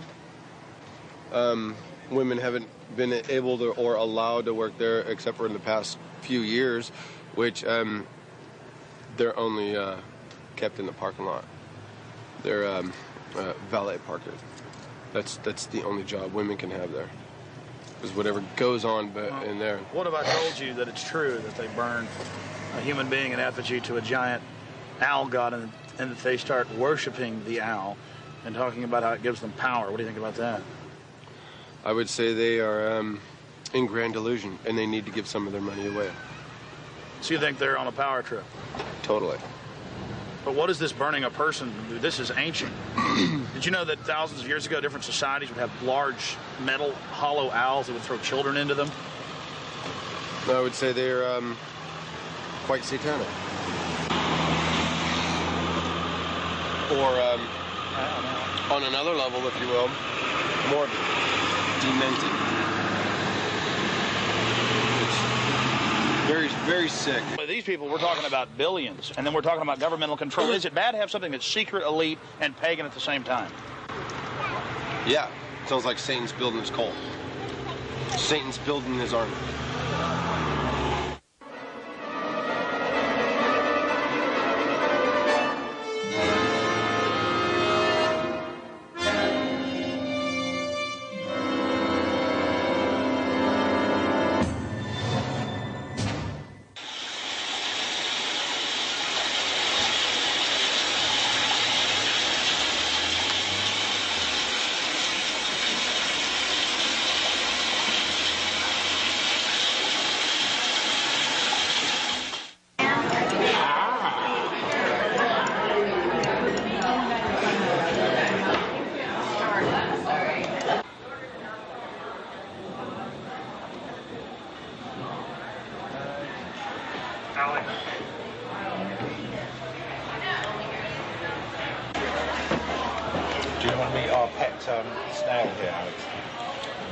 Women haven't been able to or allowed to work there except for in the past few years, which they're only kept in the parking lot. They're valet parker. That's the only job women can have there. Because whatever goes on in there. What if I told you that it's true that they burn a human being in effigy to a giant owl god and that they start worshiping the owl and talking about how it gives them power. What do you think about that? I would say they are in grand delusion, and they need to give some of their money away. So you think they're on a power trip? Totally. But what is this burning a person? This is ancient. Did you know that thousands of years ago, different societies would have large metal hollow owls that would throw children into them? I would say they're quite satanic. Or on another level, if you will, more demented. Very, very sick. But these people, we're talking about billions, and then we're talking about governmental control. Is it bad to have something that's secret, elite, and pagan at the same time? Yeah, sounds like Satan's building his cult. Satan's building his army. Snail here, Alex.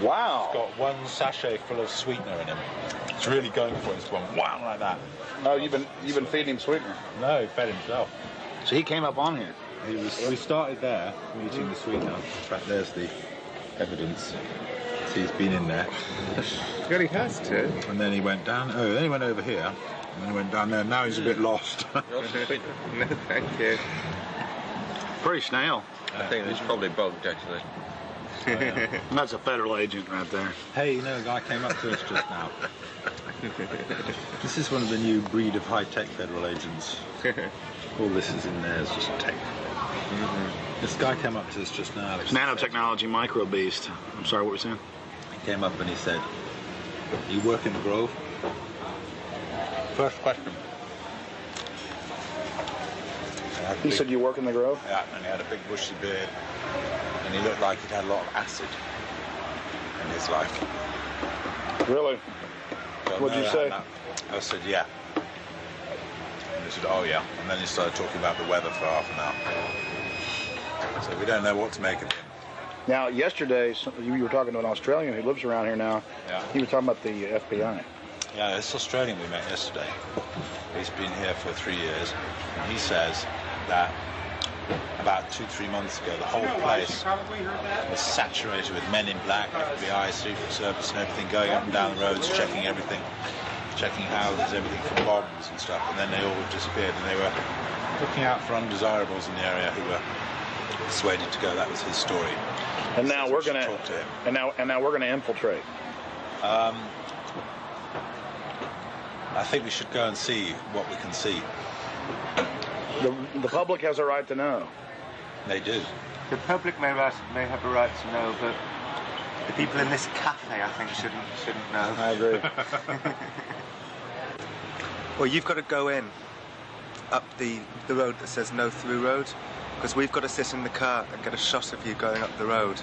Wow. It's got one sachet full of sweetener in him. It's really going for it. It's going wow like that. No, you've been feeding him sweetener. No, he fed himself. So he came up on here. We started there, eating the sweetener. In fact, there's the evidence. So he's been in there. Well, he has to. And then he went down. Oh, then he went over here. And then he went down there. Now he's a bit lost. No, thank you. Pretty snail. I think it's probably bugged, actually. And that's a federal agent right there. Hey, you know, a guy came up to us just now. This is one of the new breed of high-tech federal agents. All this is in there is just tech. This guy came up to us just now. Alex, nanotechnology micro beast. I'm sorry, what were you saying? He came up and he said, "You work in the Grove?" First question. He said, "You work in the Grove?" Yeah, and he had a big bushy beard, and he looked like he'd had a lot of acid in his life. Really? What'd you say? I said, "Yeah." And he said, "Oh, yeah." And then he started talking about the weather for half an hour. So we don't know what to make of him. Now, yesterday, you were talking to an Australian who lives around here now. Yeah. He was talking about the FBI. Yeah, this Australian we met yesterday. He's been here for 3 years, and he says that about 2-3 months ago, the whole place was saturated with men in black, FBI, Secret Service, and everything going up and down the roads, checking everything, checking houses, everything from bombs and stuff. And then they all disappeared, and they were looking out for undesirables in the area who were persuaded to go. That was his story. And now we're going to talk to him. And now we're going to infiltrate. I think we should go and see what we can see. The public has a right to know. They do. The public may have a right to know, but the people in this cafe, I think, shouldn't know. I agree. Well, you've got to go in up the road that says no through road, because we've got to sit in the car and get a shot of you going up the road.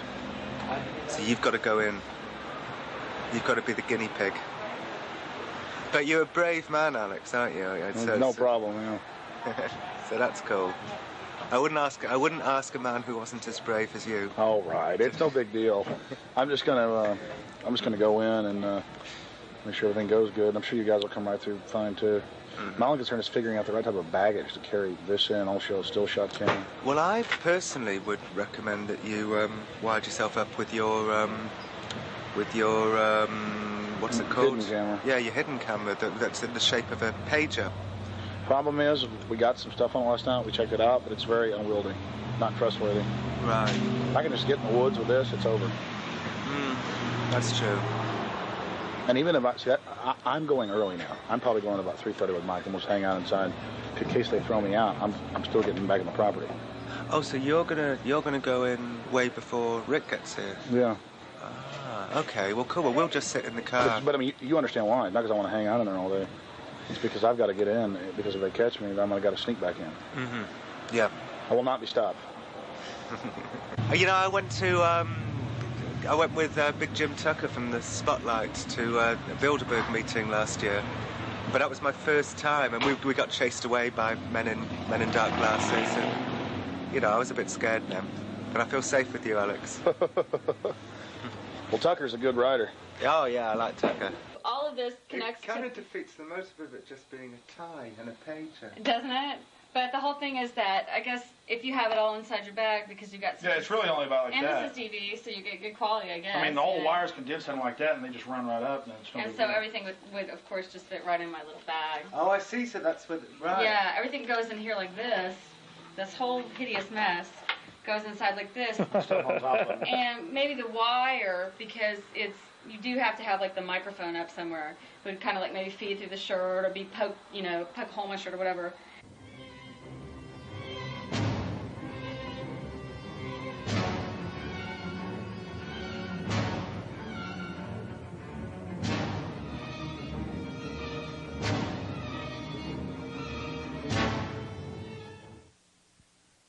So you've got to go in. You've got to be the guinea pig. But you're a brave man, Alex, aren't you? No problem, yeah. So that's cool. I wouldn't ask a man who wasn't as brave as you. All right, it's no big deal. I'm just gonna go in and make sure everything goes good. I'm sure you guys will come right through fine too. My only concern is figuring out the right type of baggage to carry this in, also still shot camera. Well, I personally would recommend that you wired yourself up with your what's it called? Hidden camera. Yeah, your hidden camera that's in the shape of a pager. Problem is, we got some stuff on it last night. We checked it out, but it's very unwieldy, not trustworthy. Right. If I can just get in the woods with this, it's over. That's true. And even if I'm going early now. I'm probably going about 3:30 with Mike, and we'll just hang out inside. In case they throw me out, I'm still getting back on the property. Oh, so you're gonna go in way before Rick gets here? Yeah. Ah, okay. Well, cool. Well, we'll just sit in the car. But I mean, you understand why? Not because I want to hang out in there all day. It's because I've got to get in. Because if they catch me, then I'm gonna got to sneak back in. Mm-hmm. Yeah. I will not be stopped. You know, I went with Big Jim Tucker from the Spotlight to a Bilderberg meeting last year. But that was my first time, and we got chased away by men in dark glasses, and you know, I was a bit scared then. But I feel safe with you, Alex. Well, Tucker's a good writer. Oh yeah, I like Tucker. All of this connects It kind to... of defeats the motive of it just being a tie and a pager. Doesn't it? But the whole thing is that, I guess, if you have it all inside your bag because you've got... Yeah, it's really only about like and that. And this is TV, so you get good quality, I guess. I mean, all the wires condense in like that, and they just run right up. And so everything would, of course, just fit right in my little bag. Oh, I see. So that's what... Right. Yeah, everything goes in here like this. This whole hideous mess goes inside like this. And maybe the wire, because you do have to have like the microphone up somewhere, would kind of like maybe feed through the shirt or be poke a hole in my shirt or whatever.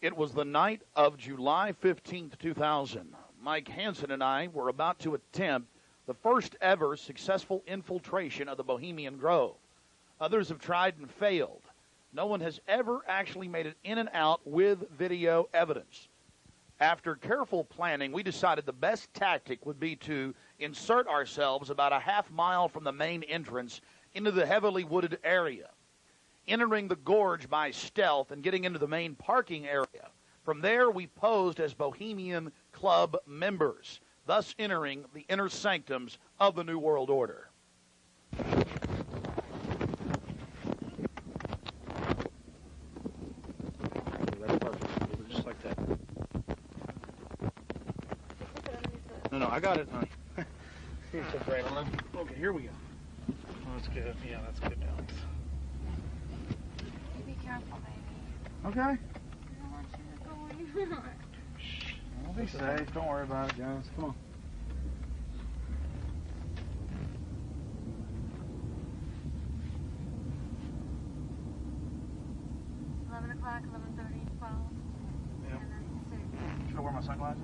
It was the night of July 15th, 2000. Mike Hansen and I were about to attempt the first ever successful infiltration of the Bohemian Grove. Others have tried and failed. No one has ever actually made it in and out with video evidence. After careful planning, we decided the best tactic would be to insert ourselves about a half mile from the main entrance into the heavily wooded area, entering the gorge by stealth and getting into the main parking area. From there, we posed as Bohemian Club members, thus entering the inner sanctums of the New World Order. That's perfect. Just like that. No, I got it, honey. Okay, here we go. Oh, that's good. Yeah, that's good, Alex. Be careful, baby. Okay. I don't want you to go anywhere. We'll be safe. Don't worry about it, guys. Come on. O'clock, 11:30, 12. Yeah. And then 6. Should I wear my sunglasses?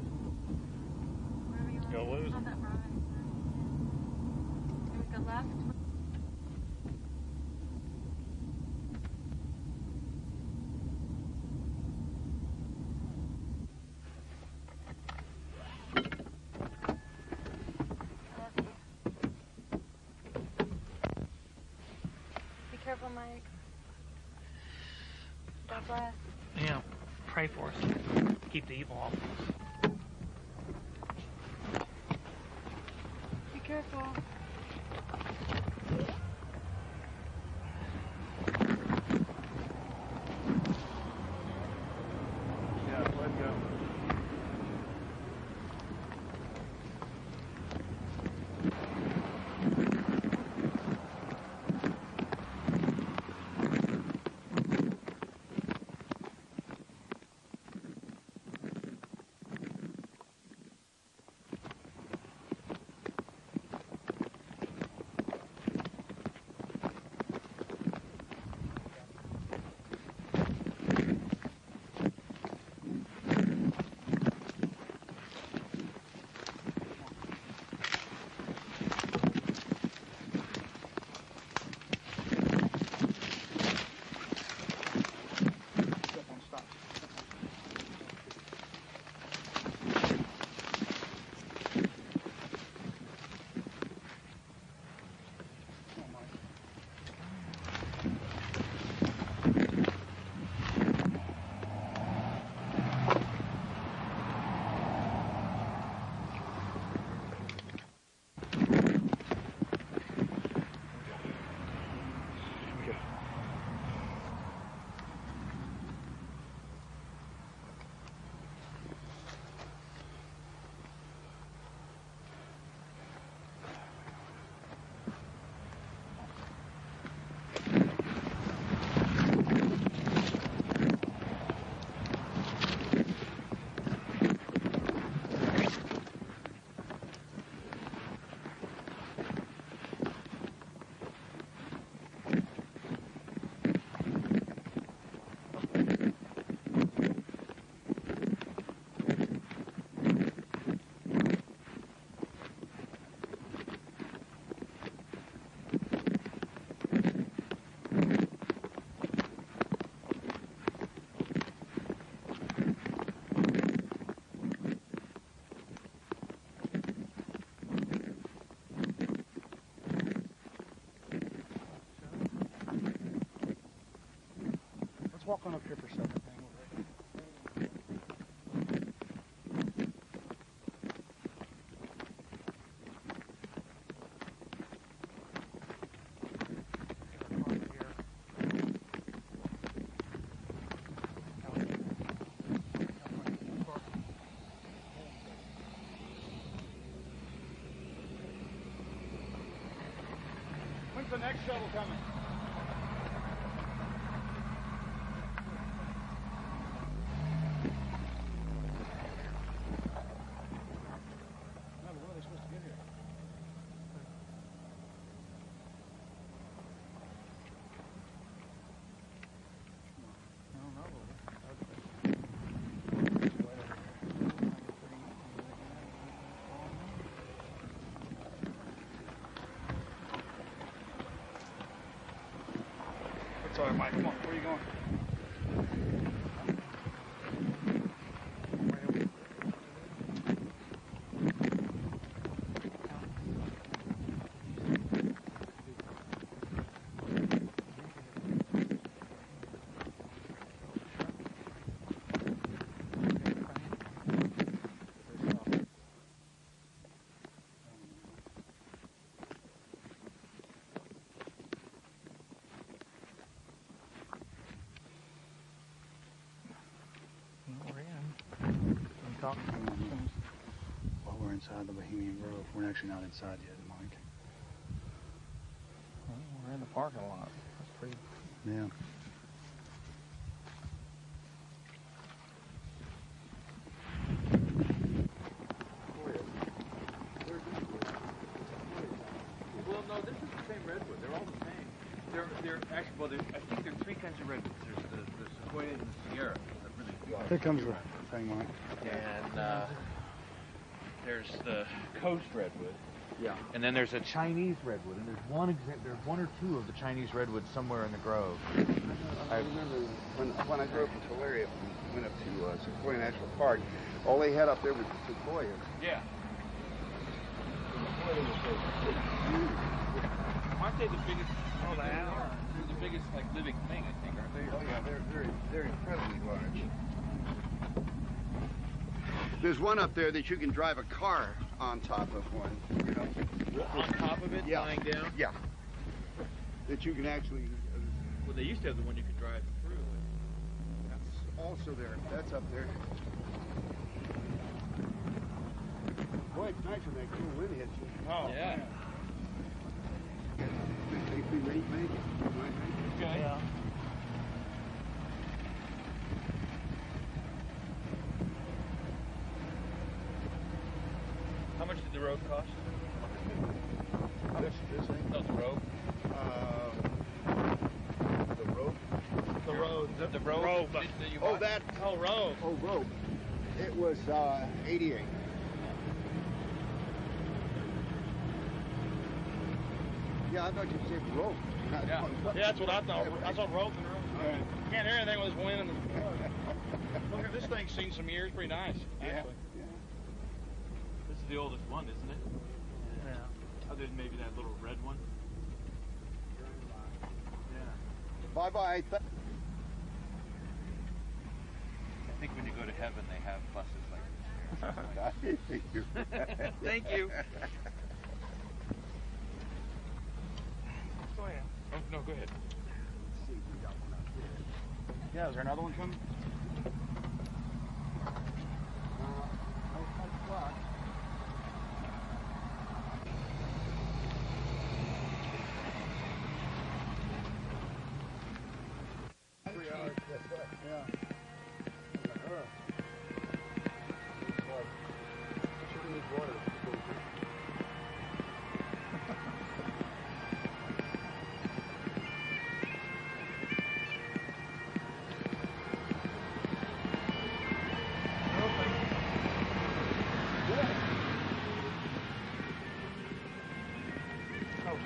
Whatever you want. Go lose Not that bright. Can we go left? Be careful, Mike. God bless. Yeah, pray for us. Keep the evil off of us. Be careful. Yeah, let go. up here for a second. When's the next shuttle coming? All right, Mike, come on. Where are you going? Well, we're inside the Bohemian Grove. We're actually not inside yet, Mike. Well, we're in the parking lot. That's pretty. Yeah. Well, no, this is the same redwood. They're all the same. They're actually, well, I think there are three kinds of redwoods. There's the Sequoia and the Sierra. Here comes the thing, Mike. And there's the coast redwood. Yeah. And then there's a Chinese redwood, and there's one or two of the Chinese redwoods somewhere in the grove. I remember when I drove from Tulare and went up to Sequoia National Park, all they had up there was the sequoias. Yeah. Aren't they the biggest? Oh, they are. They're the biggest, like, living thing, I think, aren't they? Oh yeah, they're incredibly large. There's one up there that you can drive a car on top of one. You know, on top of it, yeah. lying down. Yeah. That you can actually. Well, they used to have the one you could drive through. That's also there. That's up there. Boy, it's nice when that cool wind hits you. Oh yeah. We may make it. Okay. Yeah. How much did the road cost? This thing? No, the road. The rope. The road. The road. Rope. That you Oh, bought? that. Oh, road. Oh, rope. It was 88. Yeah, I thought you said rope. Yeah, that's what I thought. I thought rope and rope. Right. Can't hear anything with this wind. And look at this thing's seen some years. Pretty nice, actually. Yeah. This is the oldest one, isn't it? Yeah. Other than maybe that little red one. Yeah. Bye-bye. I think when you go to heaven, they have buses like this. Thank you. Thank you. Go ahead. Oh, no, go ahead. Yeah, is there another one coming?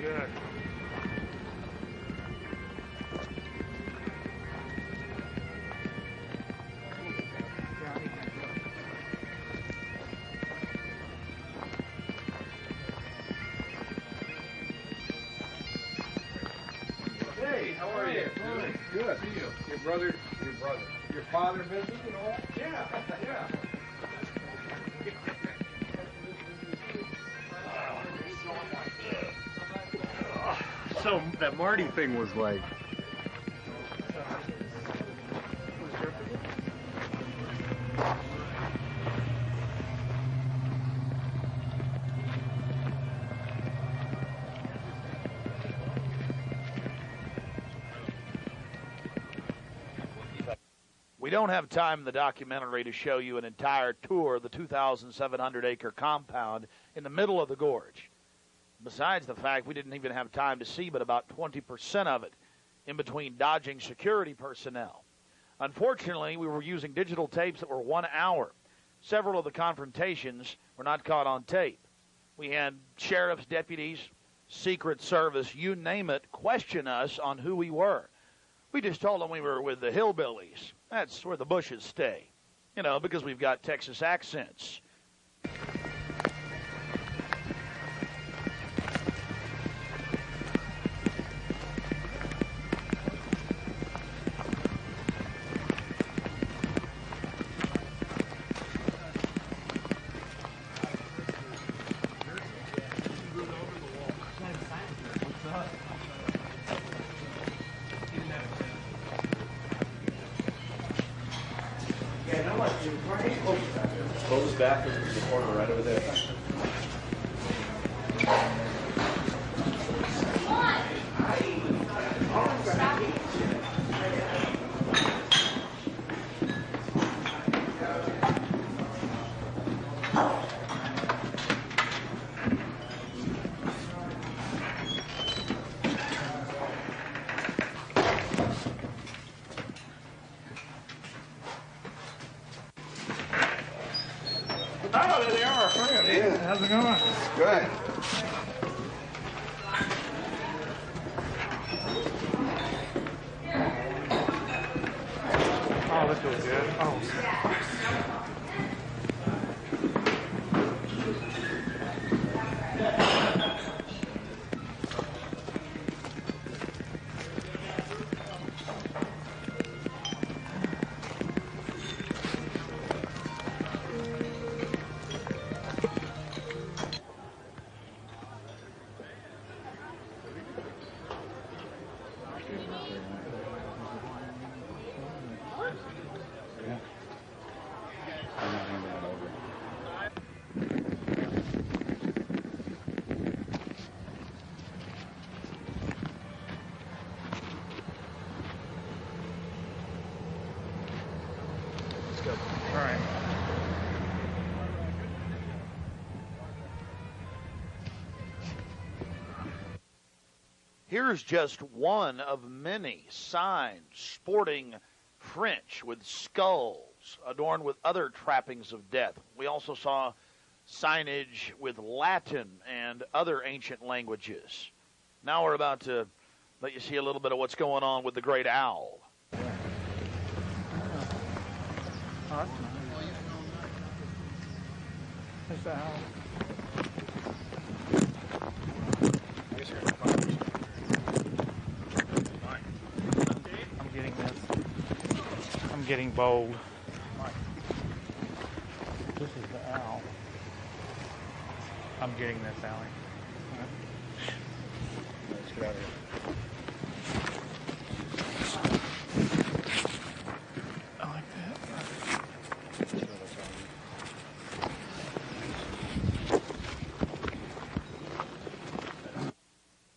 Good. Hey, how are you? Good. See you. Your brother brother. Your father visited and all? Yeah, yeah. So that Marty thing was like. We don't have time in the documentary to show you an entire tour of the 2,700-acre compound in the middle of the gorge. Besides the fact we didn't even have time to see but about 20% of it in between dodging security personnel. Unfortunately, we were using digital tapes that were 1 hour. Several of the confrontations were not caught on tape. We had sheriff's deputies, Secret Service, you name it, question us on who we were. We just told them we were with the hillbillies. That's where the Bushes stay, you know, because we've got Texas accents. Close back in the corner right over there. Oh, there they are. Yeah. How's it going? Good. Oh, this feels good. Oh. All right. Here's just one of many signs sporting French with skulls adorned with other trappings of death. We also saw signage with Latin and other ancient languages. Now we're about to let you see a little bit of what's going on with the great owl. There's the owl. I'm getting this. I'm getting bold. This is the owl. I'm getting this, Allie. Let's get out of here. I like that.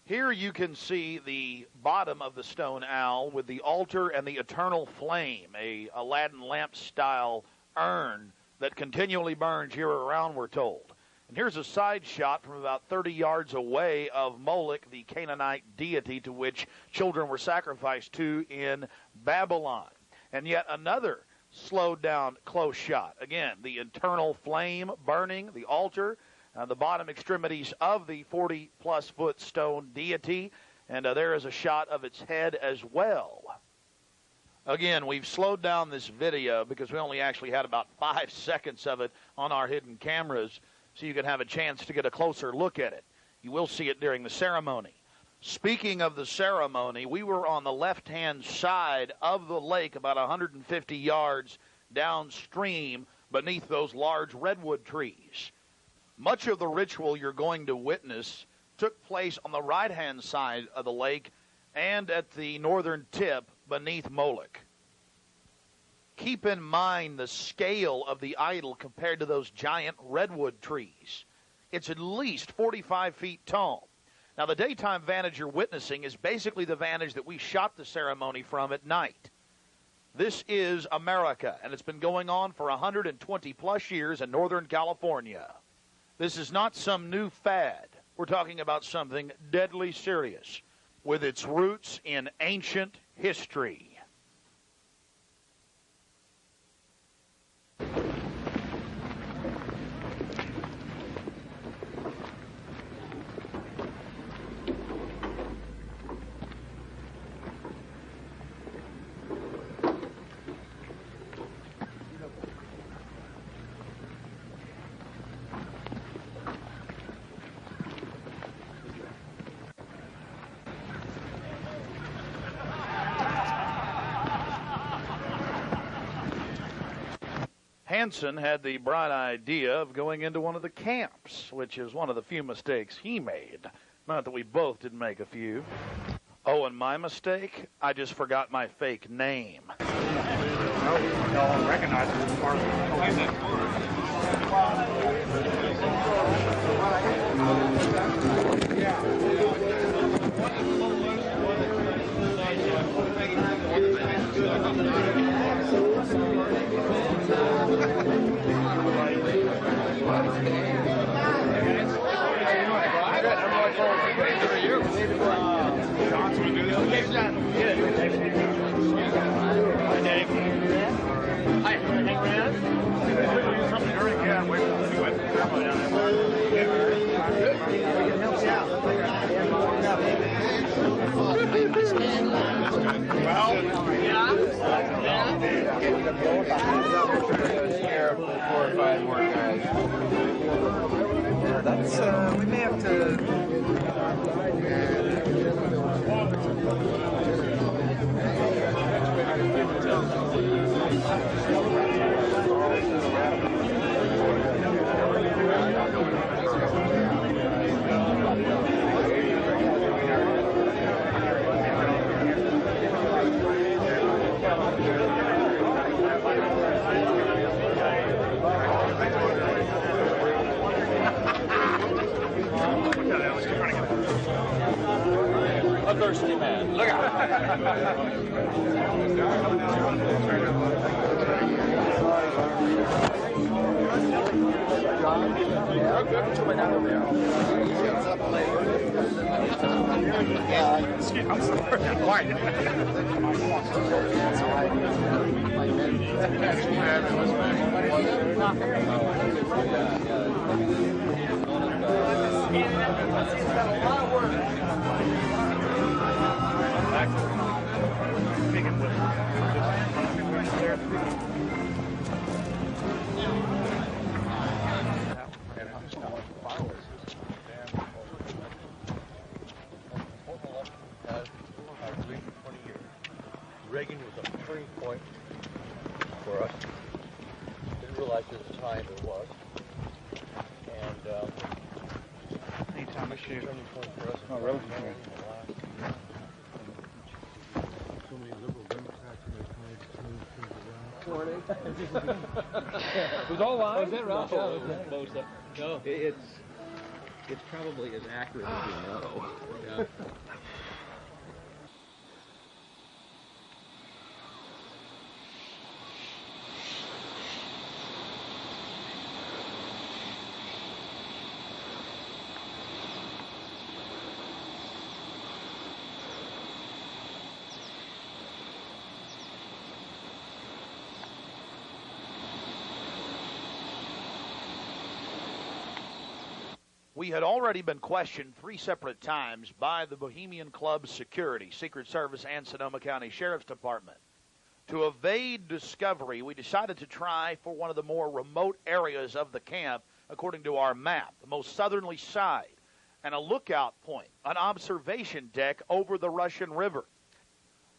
Here you can see the bottom of the stone owl with the altar and the eternal flame, a Aladdin lamp-style urn that continually burns year-round, we're told. And here's a side shot from about 30 yards away of Moloch, the Canaanite deity to which children were sacrificed to in Babylon. And yet another slowed-down close shot. Again, the eternal flame burning, the altar, the bottom extremities of the 40-plus foot stone deity, and there is a shot of its head as well. Again, we've slowed down this video because we only actually had about 5 seconds of it on our hidden cameras, so you can have a chance to get a closer look at it. You will see it during the ceremony. Speaking of the ceremony, we were on the left-hand side of the lake, about 150 yards downstream beneath those large redwood trees. Much of the ritual you're going to witness took place on the right-hand side of the lake and at the northern tip beneath Moloch. Keep in mind the scale of the idol compared to those giant redwood trees. It's at least 45 feet tall. Now, the daytime vantage you're witnessing is basically the vantage that we shot the ceremony from at night. This is America, and it's been going on for 120-plus years in Northern California. This is not some new fad. We're talking about something deadly serious with its roots in ancient history. Hansen had the bright idea of going into one of the camps, which is one of the few mistakes he made. Not that we both didn't make a few. Oh, and my mistake? I just forgot my fake name. Well, y'all recognize it as part of We may have to. A thirsty man. Look I'm sorry. Quiet. Reagan was a turning point for us. Didn't realize at the time it was. And anytime I shoot. Turning point for us. Oh, really? So many liberal Democrats in their time to turn things around. It was all live? Was that right? No. It's probably as accurate as we know. Yeah. We had already been questioned 3 separate times by the Bohemian Club's security, Secret Service, and Sonoma County Sheriff's Department. To evade discovery, we decided to try for one of the more remote areas of the camp, according to our map, the most southerly side. and a lookout point, an observation deck over the Russian River.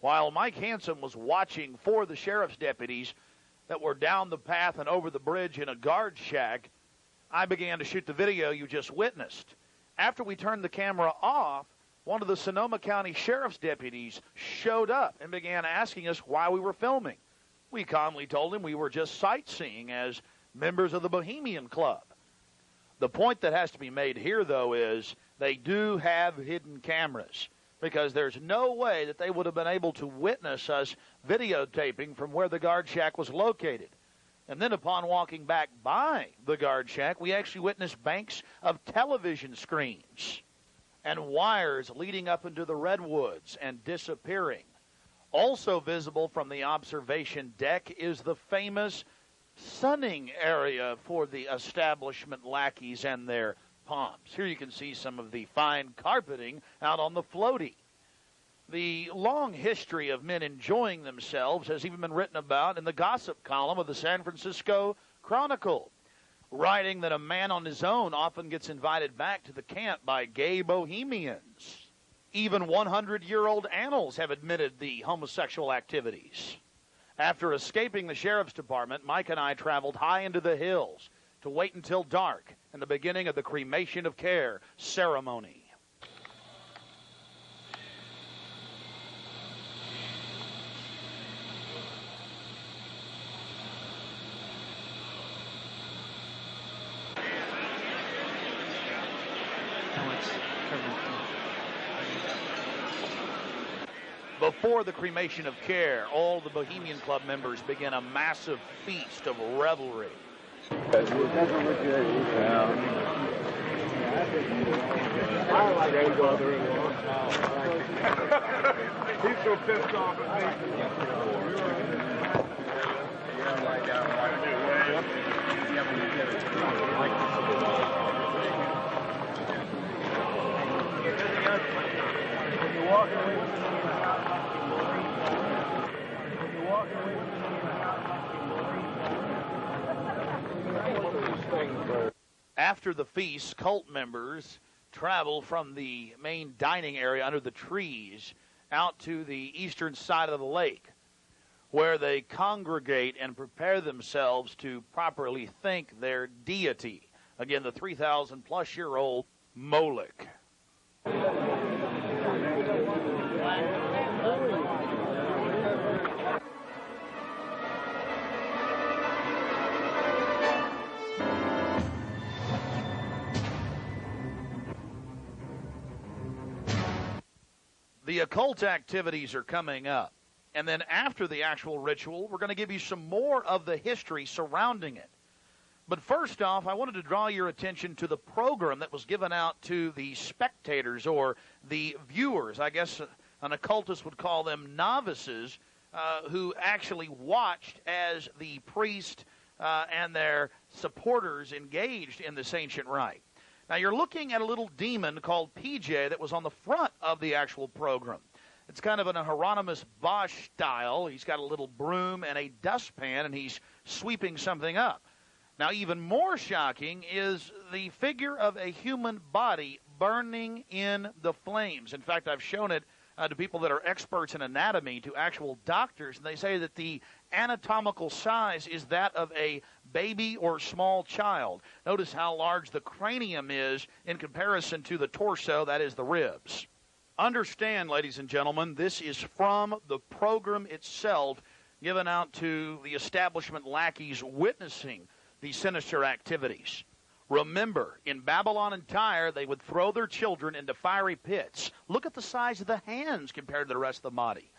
While Mike Hansen was watching for the sheriff's deputies that were down the path and over the bridge in a guard shack, I began to shoot the video you just witnessed. After we turned the camera off, one of the Sonoma County Sheriff's deputies showed up and began asking us why we were filming. We calmly told him we were just sightseeing as members of the Bohemian Club. The point that has to be made here, though, is they do have hidden cameras, because there's no way that they would have been able to witness us videotaping from where the guard shack was located. And then upon walking back by the guard shack, we actually witnessed banks of television screens and wires leading up into the redwoods and disappearing. Also visible from the observation deck is the famous sunning area for the establishment lackeys and their palms. Here you can see some of the fine carpeting out on the floaty. The long history of men enjoying themselves has even been written about in the gossip column of the San Francisco Chronicle, writing that a man on his own often gets invited back to the camp by gay bohemians. Even 100-year-old annals have admitted the homosexual activities. After escaping the sheriff's department, Mike and I traveled high into the hills to wait until dark and the beginning of the cremation of care ceremony. Before the cremation of care, all the Bohemian Club members begin a massive feast of revelry. I like that brother-in-law. He's so pissed off at After the feast, cult members travel from the main dining area under the trees out to the eastern side of the lake, where they congregate and prepare themselves to properly thank their deity. Again, the 3,000-plus-year-old Moloch. The occult activities are coming up. And then after the actual ritual, we're going to give you some more of the history surrounding it. But first off, I wanted to draw your attention to the program that was given out to the spectators or the viewers. I guess an occultist would call them novices, who actually watched as the priest and their supporters engaged in this ancient rite. Now, you're looking at a little demon called PJ that was on the front of the actual program. It's kind of an Hieronymus Bosch style. He's got a little broom and a dustpan, and he's sweeping something up. Now, even more shocking is the figure of a human body burning in the flames. In fact, I've shown it to people that are experts in anatomy, to actual doctors, and they say that the anatomical size is that of a baby or small child. Notice how large the cranium is in comparison to the torso, that is the ribs. Understand, ladies and gentlemen, this is from the program itself given out to the establishment lackeys witnessing these sinister activities. Remember, in Babylon and Tyre, they would throw their children into fiery pits. Look at the size of the hands compared to the rest of the body.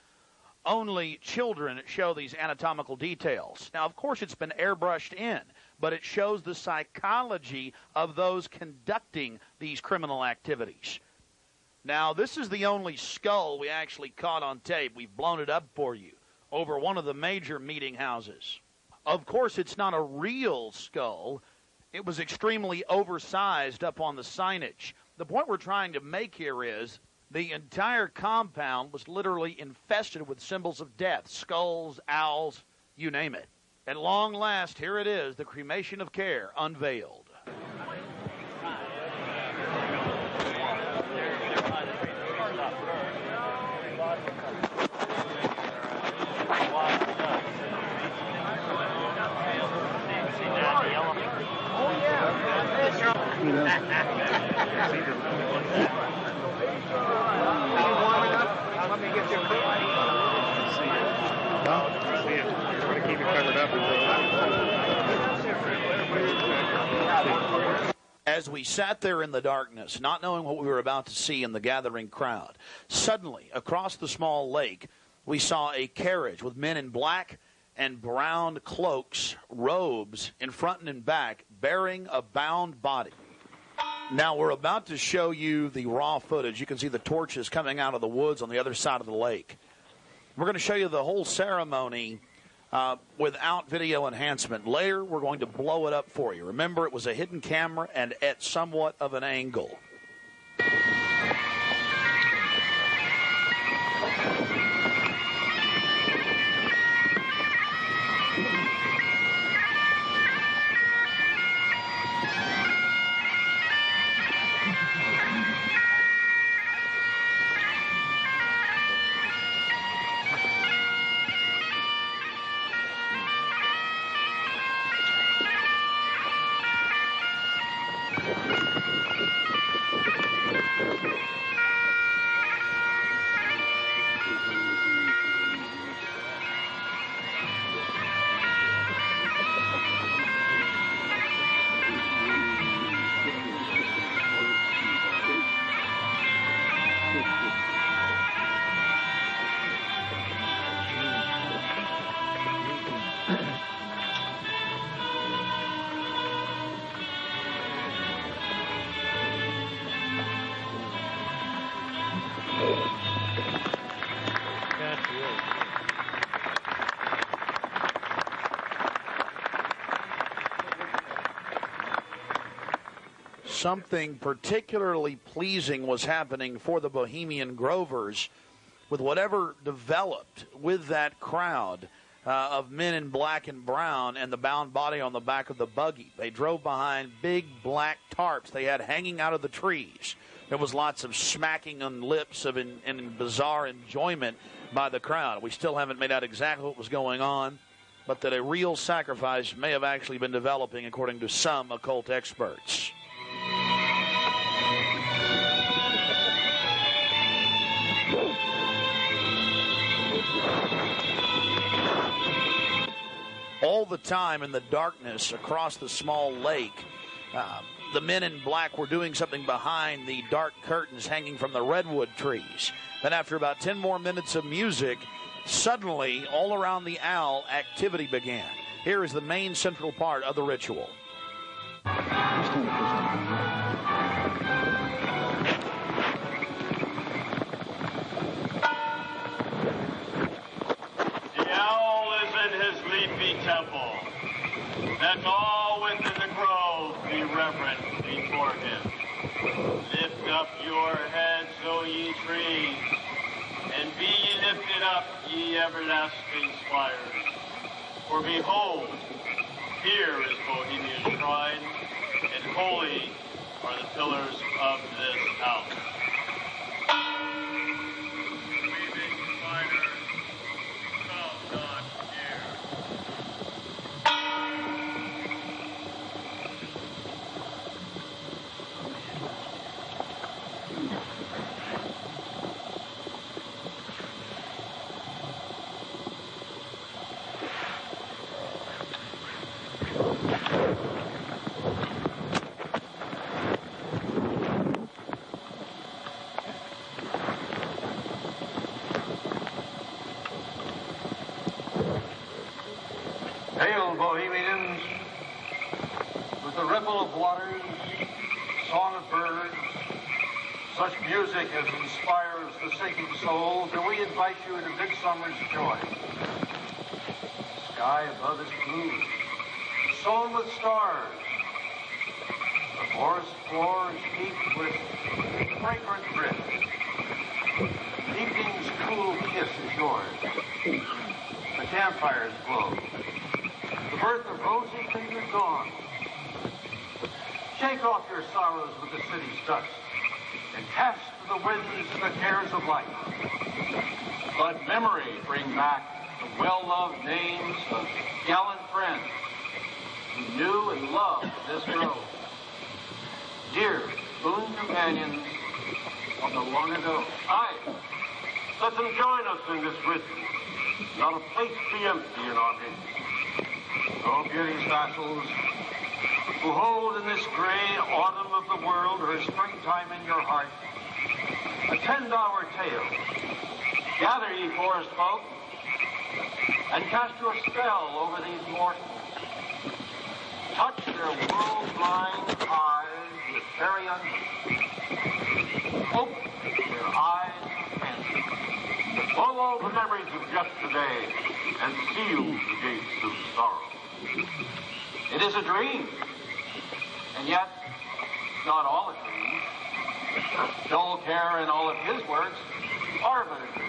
Only children show these anatomical details. Now, of course, it's been airbrushed in, but it shows the psychology of those conducting these criminal activities. Now, this is the only skull we actually caught on tape. We've blown it up for you over one of the major meeting houses. Of course, it's not a real skull. It was extremely oversized up on the signage. The point we're trying to make here is the entire compound was literally infested with symbols of death, skulls, owls, you name it. At long last, here it is, the cremation of care unveiled. As we sat there in the darkness, not knowing what we were about to see in the gathering crowd, suddenly, across the small lake, we saw a carriage with men in black and brown cloaks, robes, in front and in back, bearing a bound body. Now, we're about to show you the raw footage. You can see the torches coming out of the woods on the other side of the lake. We're going to show you the whole ceremony without video enhancement. Later, we're going to blow it up for you. Remember, it was a hidden camera and at somewhat of an angle. Something particularly pleasing was happening for the Bohemian Grovers with whatever developed with that crowd of men in black and brown and the bound body on the back of the buggy. They drove behind big black tarps they had hanging out of the trees. There was lots of smacking on lips of in bizarre enjoyment by the crowd. We still haven't made out exactly what was going on, but that a real sacrifice may have actually been developing according to some occult experts. All the time in the darkness across the small lake, the men in black were doing something behind the dark curtains hanging from the redwood trees. Then after about 10 more minutes of music, suddenly all around the owl, activity began. Here is the main central part of the ritual. Temple. Let all within the grove be reverent before him. Lift up your heads, O ye trees, and be ye lifted up, ye everlasting spires. For behold, here is Bohemia's shrine, and holy are the pillars of this house. Hail, Bohemians, with the ripple of waters, song of birds, such music as inspires the sinking soul, do we invite you into midsummer's joy. The sky above is blue, sown with stars. The forest floor is heaped with fragrant drift. Evening's cool kiss is yours. The campfires glow. The birth of rosy fingered dawn. Shake off your sorrows with the city's dust and cast to the winds the cares of life. Let memory bring back the well-loved names of gallant friends who knew and loved this grove. Dear boon companions of the long ago. Aye, let them join us in this ritual. Not a place be empty in our midst. Oh, beauty's vassals, who hold in this gray autumn of the world her springtime in your heart, attend our tale. Gather, ye forest folk, and cast your spell over these mortals. Touch their world-blind eyes with fairy unction. Open their eyes of fancy. Follow the memories of yesterday and seal the gates of sorrow. It is a dream, and yet not all a dream. Joel Kerr and all of his works are but a dream.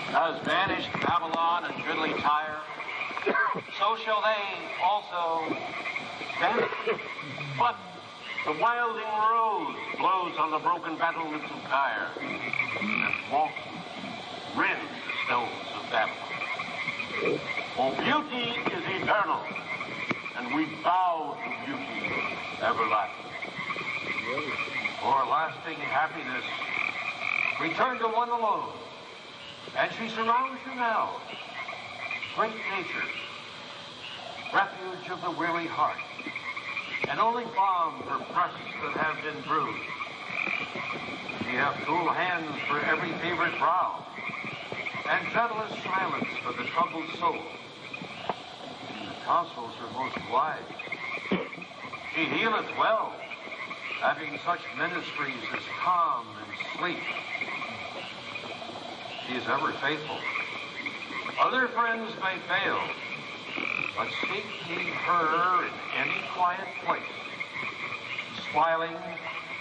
As vanished Babylon and goodly Tyre, so shall they also vanish. But the wilding rose blows on the broken battlements of Tyre, and walks rend the stones of Babylon. For beauty is eternal, and we bow to beauty everlasting. For lasting happiness, return to one alone, and she surrounds you now. Great nature, refuge of the weary heart, and only balm for breasts that have been bruised. Ye have cool hands for every favored brow, and gentlest silence for the troubled soul. The counsels are most wise. She healeth well, having such ministries as calm and sleep. She is ever faithful. Other friends may fail, but seek ye her in any quiet place. Smiling,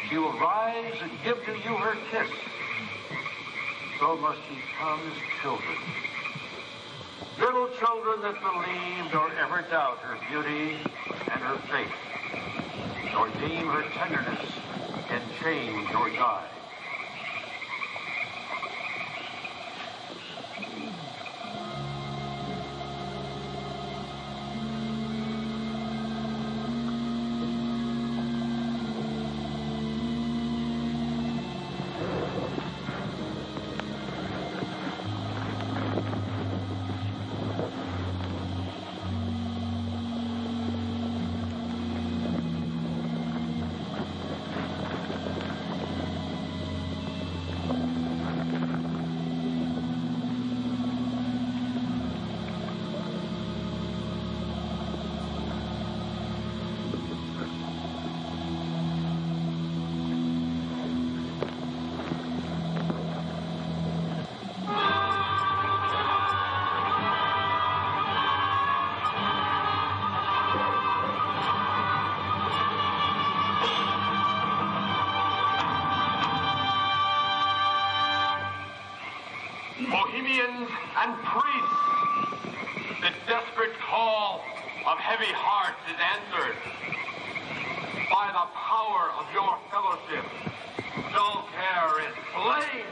she will rise and give to you her kiss. So must ye come as children. Little children that believe nor ever doubt her beauty and her faith, nor deem her tenderness can change or die. Bohemians and priests, the desperate call of heavy hearts is answered. By the power of your fellowship, dull care is slain.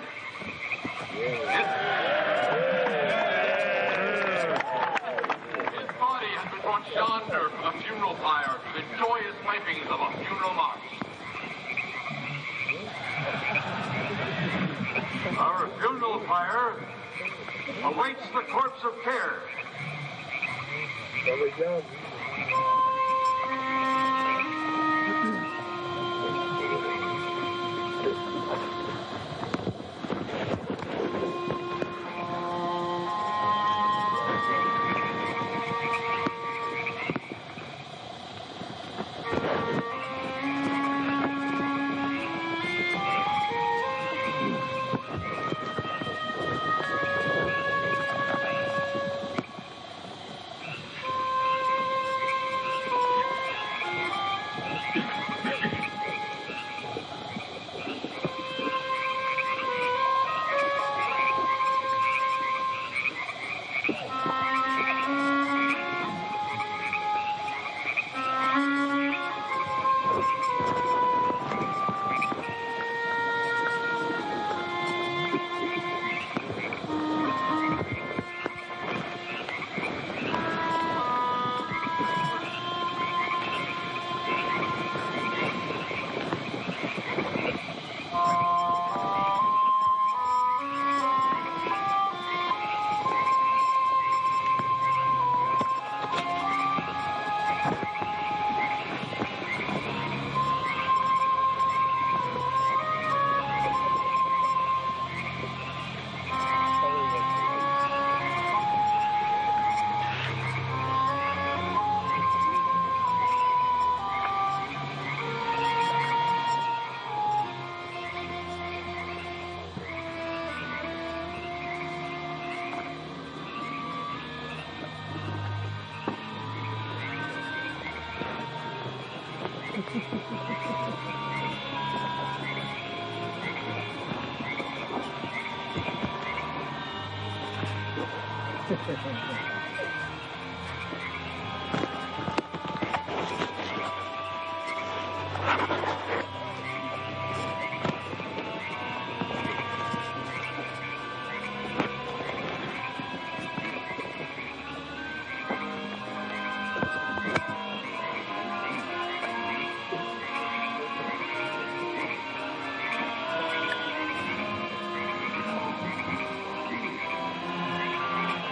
His body has been brought yonder from the funeral pyre to the joyous pipings of a funeral march. Our funeral pyre awaits the corpse of care. Very good.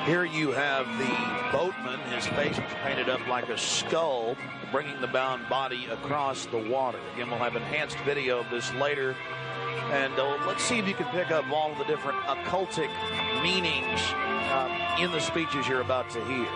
Here you have the boatman. His face is painted up like a skull, bringing the bound body across the water. Again, we'll have enhanced video of this later. And let's see if you can pick up all of the different occultic meanings in the speeches you're about to hear.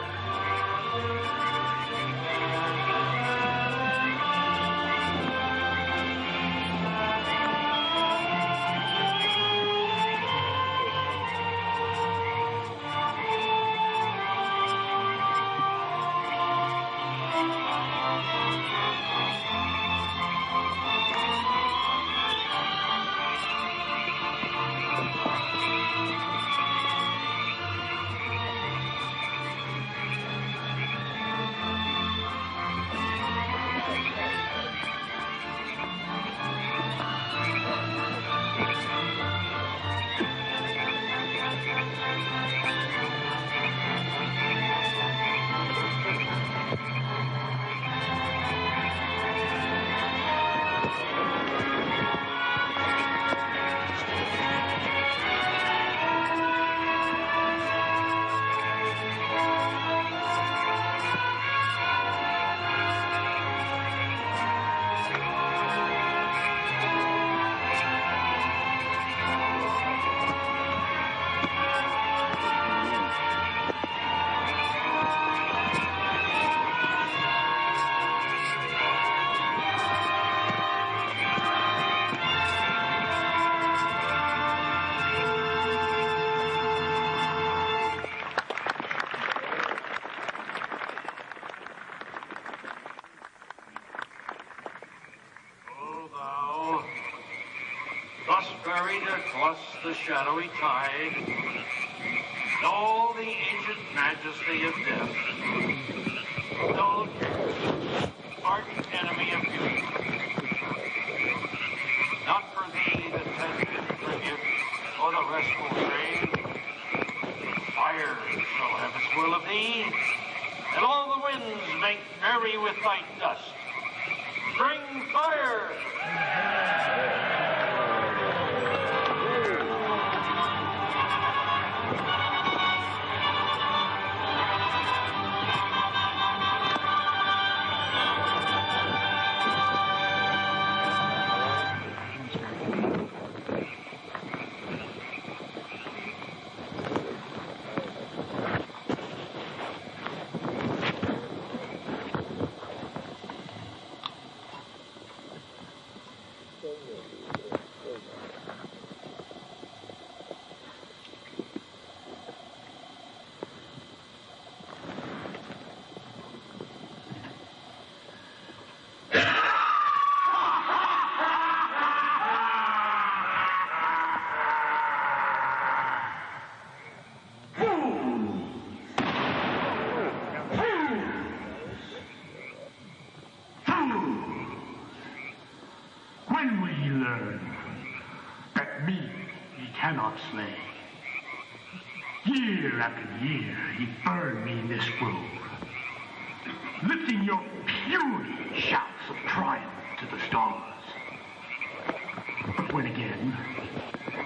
Across the shadowy tide, and all the ancient majesty of death, no arch enemy of beauty. Not for thee the tender tribute or the restful grave. Fire shall have its will of thee, and all the winds make merry with thy dust. Bring fire! When will ye learn that me ye cannot slay? Year after year ye burn me in this grove, lifting your puny shouts of triumph to the stars. But when again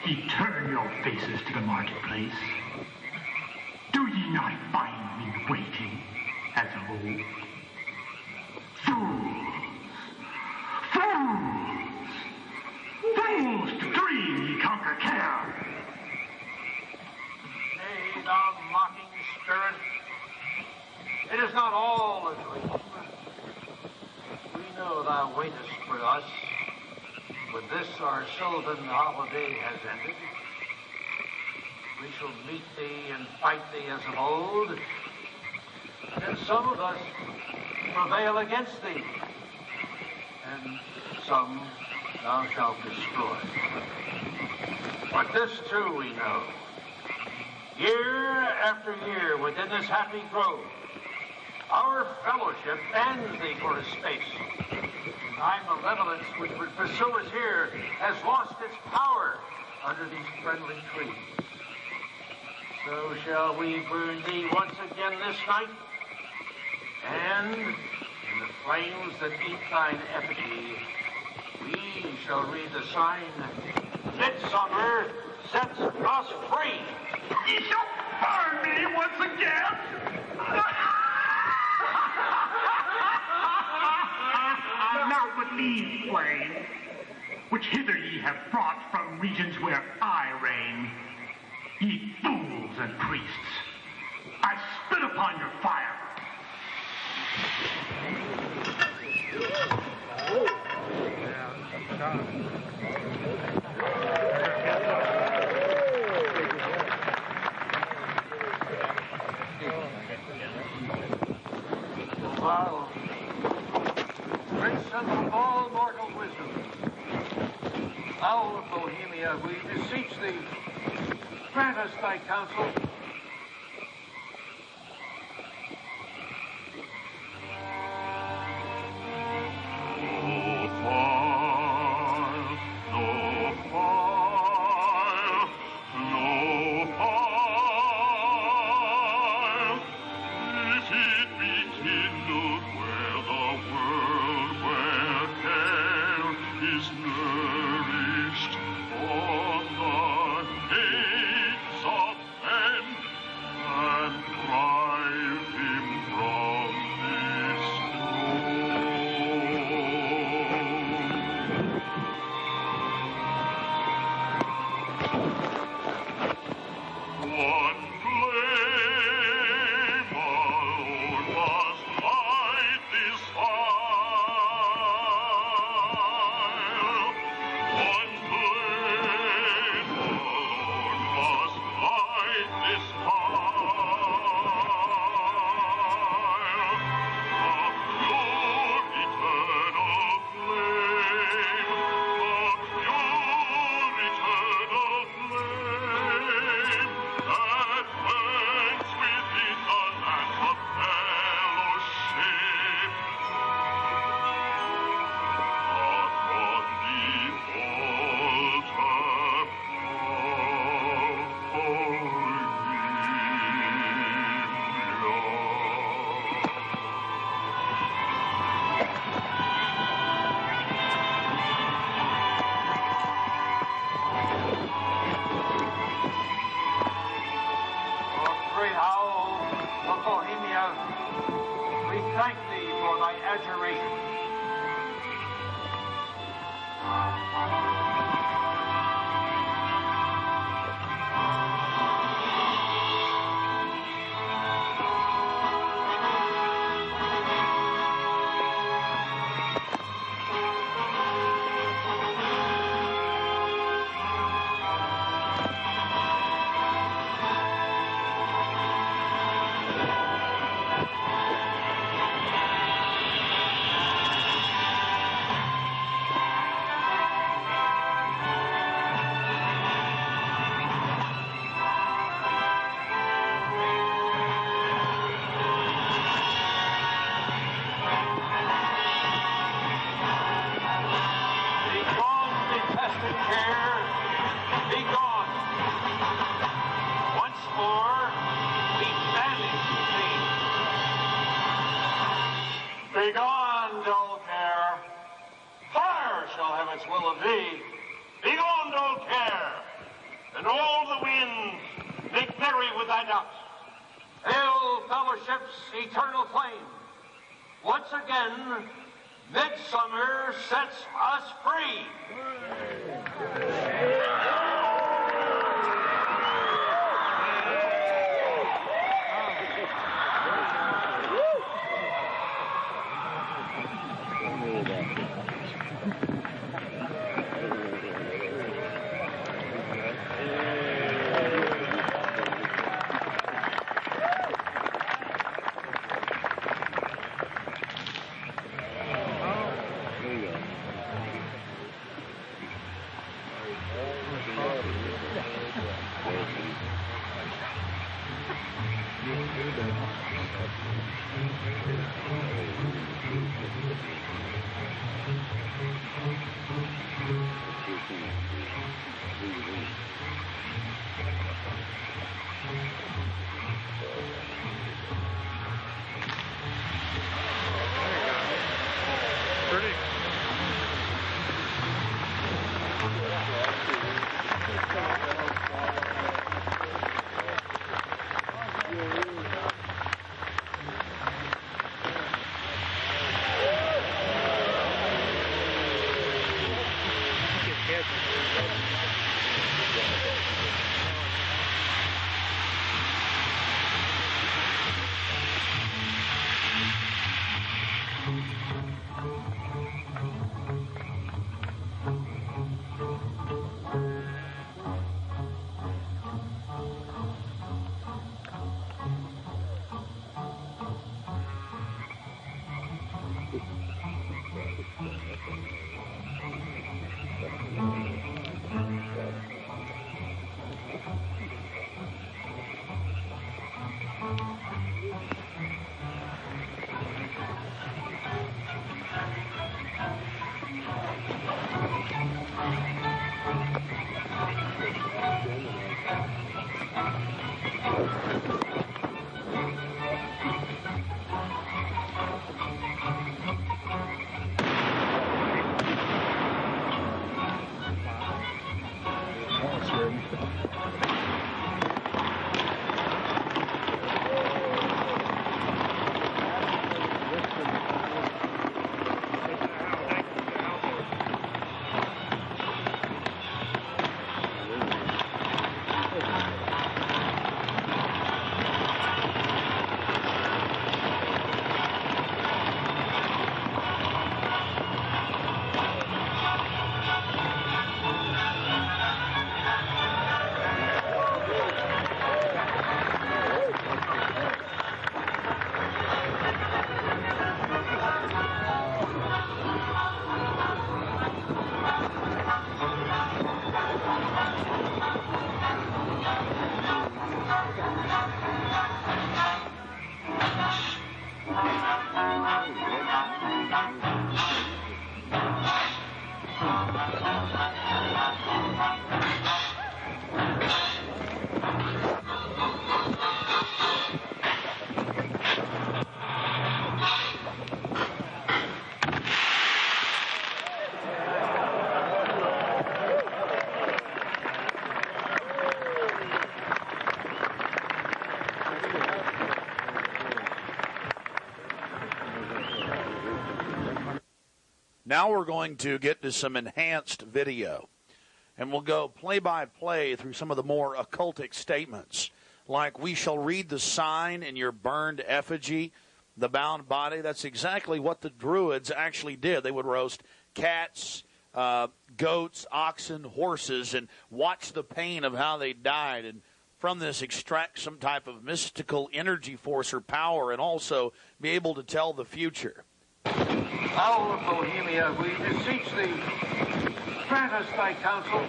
ye turn your faces to the marketplace, do ye not find me waiting as of old? Fools! Fools to dream ye conquer care! Nay, thou mocking spirit, it is not all a dream. We know thou waitest for us. When this our sylvan holiday has ended, we shall meet thee and fight thee as of old, and some of us prevail against thee, and some thou shalt destroy. But this too we know. Year after year within this happy grove, our fellowship bans thee for a space. Thy malevolence which would pursue us here has lost its power under these friendly trees. So shall we burn thee once again this night, and in the flames that eat thine effigy, we shall read the sign, Midsummer sets us free. Burn me once again? Now but leave flame, which hither ye have brought from regions where I reign. Ye fools and priests, I spit upon your fire. Wow. Prince of all mortal wisdom, owl of Bohemia, we beseech thee, grant us thy counsel. Thank thee for thy adjuration. Begone, dull care. Fire shall have its will of thee. Begone, dull care. And all the winds make merry with thy doubts. Hail, fellowship's eternal flame. Once again, midsummer sets us free. Now we're going to get to some enhanced video, and we'll go play-by-play through some of the more occultic statements, like we shall read the sign in your burned effigy, the bound body. That's exactly what the Druids actually did. They would roast cats, goats, oxen, horses, and watch the pain of how they died, and from this extract some type of mystical energy force or power, and also be able to tell the future. Owl of Bohemia, we beseech thee, grant us thy counsel.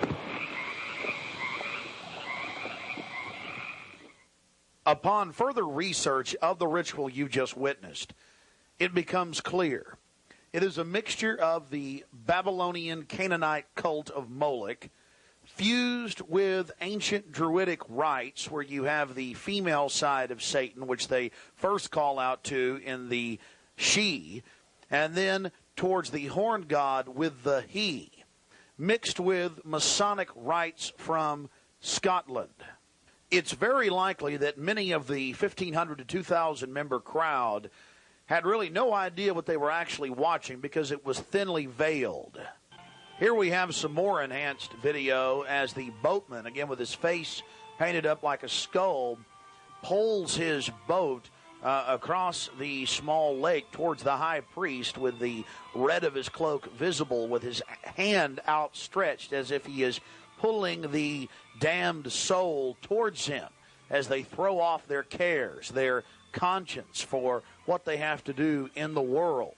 Upon further research of the ritual you just witnessed, it becomes clear. It is a mixture of the Babylonian Canaanite cult of Moloch, fused with ancient Druidic rites, where you have the female side of Satan, which they first call out to in the she, and then towards the horn god with the he, mixed with Masonic rites from Scotland. It's very likely that many of the 1,500 to 2,000 member crowd had really no idea what they were actually watching because it was thinly veiled. Here we have some more enhanced video as the boatman, again with his face painted up like a skull, pulls his boat across the small lake towards the high priest with the red of his cloak visible, with his hand outstretched as if he is pulling the damned soul towards him as they throw off their cares, their conscience for what they have to do in the world.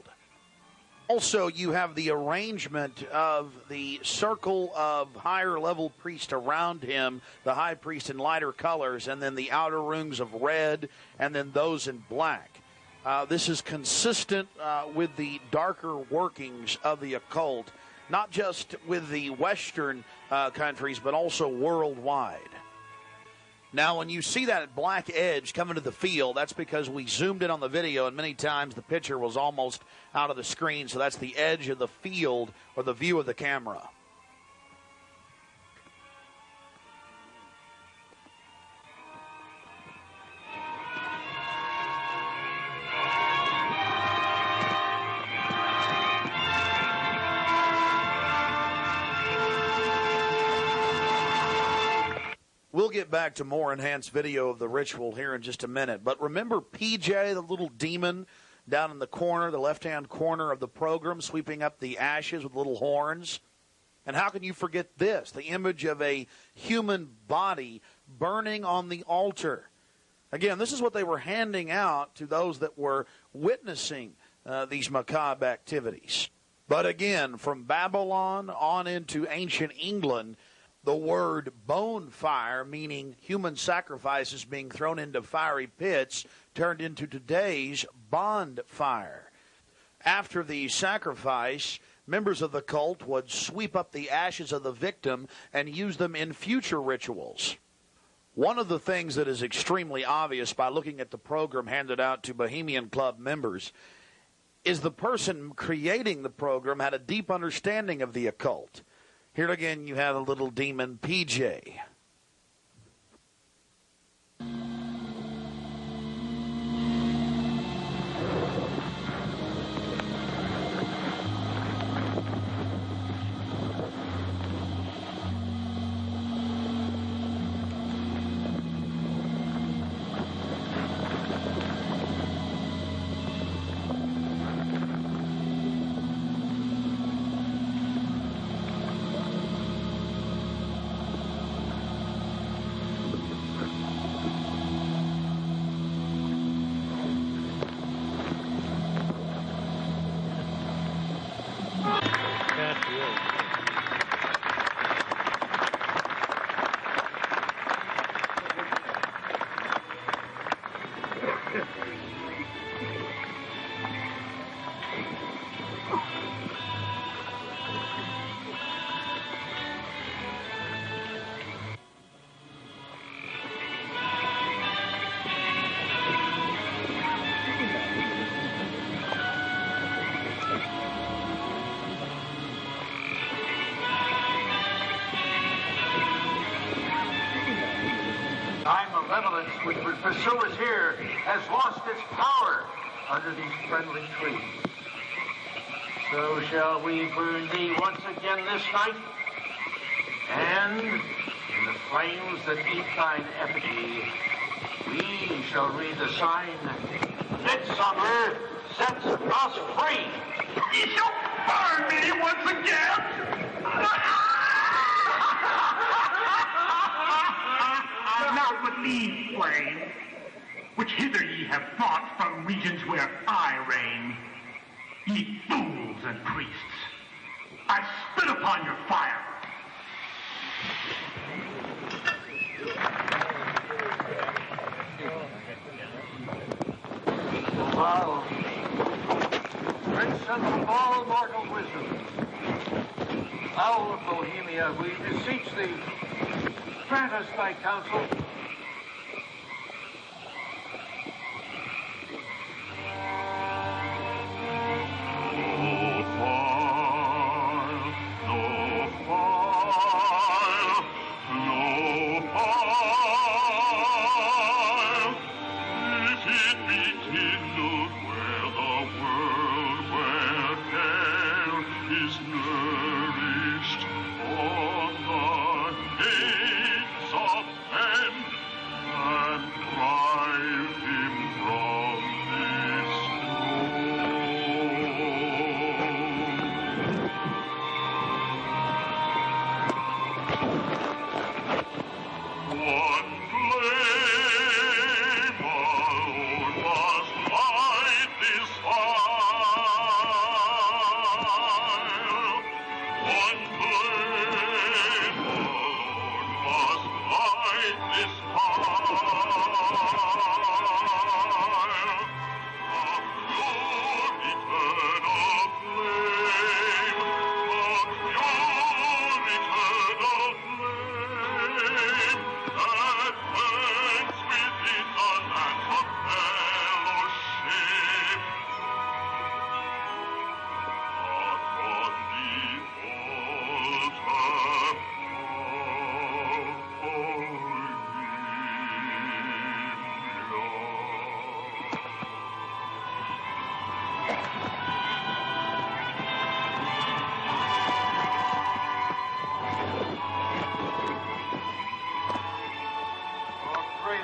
Also, you have the arrangement of the circle of higher-level priests around him, the high priest in lighter colors, and then the outer rings of red, and then those in black. This is consistent with the darker workings of the occult, not just with the Western countries, but also worldwide. Now, when you see that black edge coming to the field, that's because we zoomed in on the video, and many times the picture was almost out of the screen, so that's the edge of the field or the view of the camera. We'll get back to more enhanced video of the ritual here in just a minute. But remember PJ, the little demon down in the corner, the left-hand corner of the program, sweeping up the ashes with little horns? And how can you forget this? The image of a human body burning on the altar. Again, this is what they were handing out to those that were witnessing these macabre activities. But again, from Babylon on into ancient England, the word bone fire, meaning human sacrifices being thrown into fiery pits, turned into today's bond fire. After the sacrifice, members of the cult would sweep up the ashes of the victim and use them in future rituals. One of the things that is extremely obvious by looking at the program handed out to Bohemian Club members is the person creating the program had a deep understanding of the occult. Here again, you have a little demon, PJ. malevolence which would pursue us here has lost its power under these friendly trees. So shall we burn thee once again this night, and in the flames that eat thine effigy, we shall read the sign, Midsummer sets us free. Ye shall burn me once again! Not with these flames, which hither ye have brought from regions where I reign. Ye fools and priests, I spit upon your fire. Wow. Prince of all mortal wisdom, Owl of Bohemia, we beseech thee, grant us thy counsel.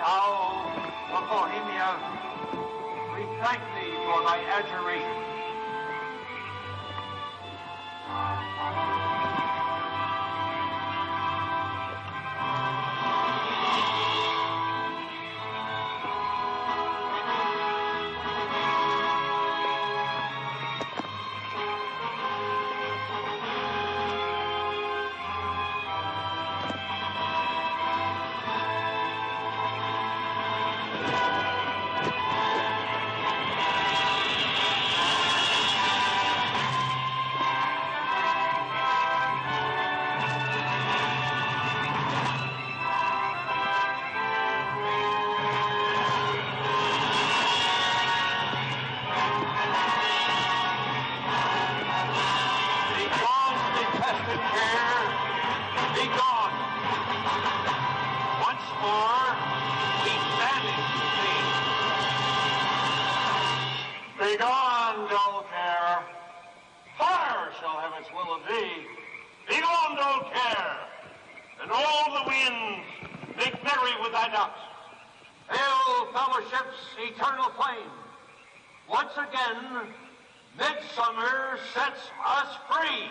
Owl of Bohemia, we thank thee for thy adjuration. Begone, dull care. Fire shall have its will of thee. Begone, dull care. And all the winds make merry with thy dust. Hail, fellowship's eternal flame. Once again, midsummer sets us free.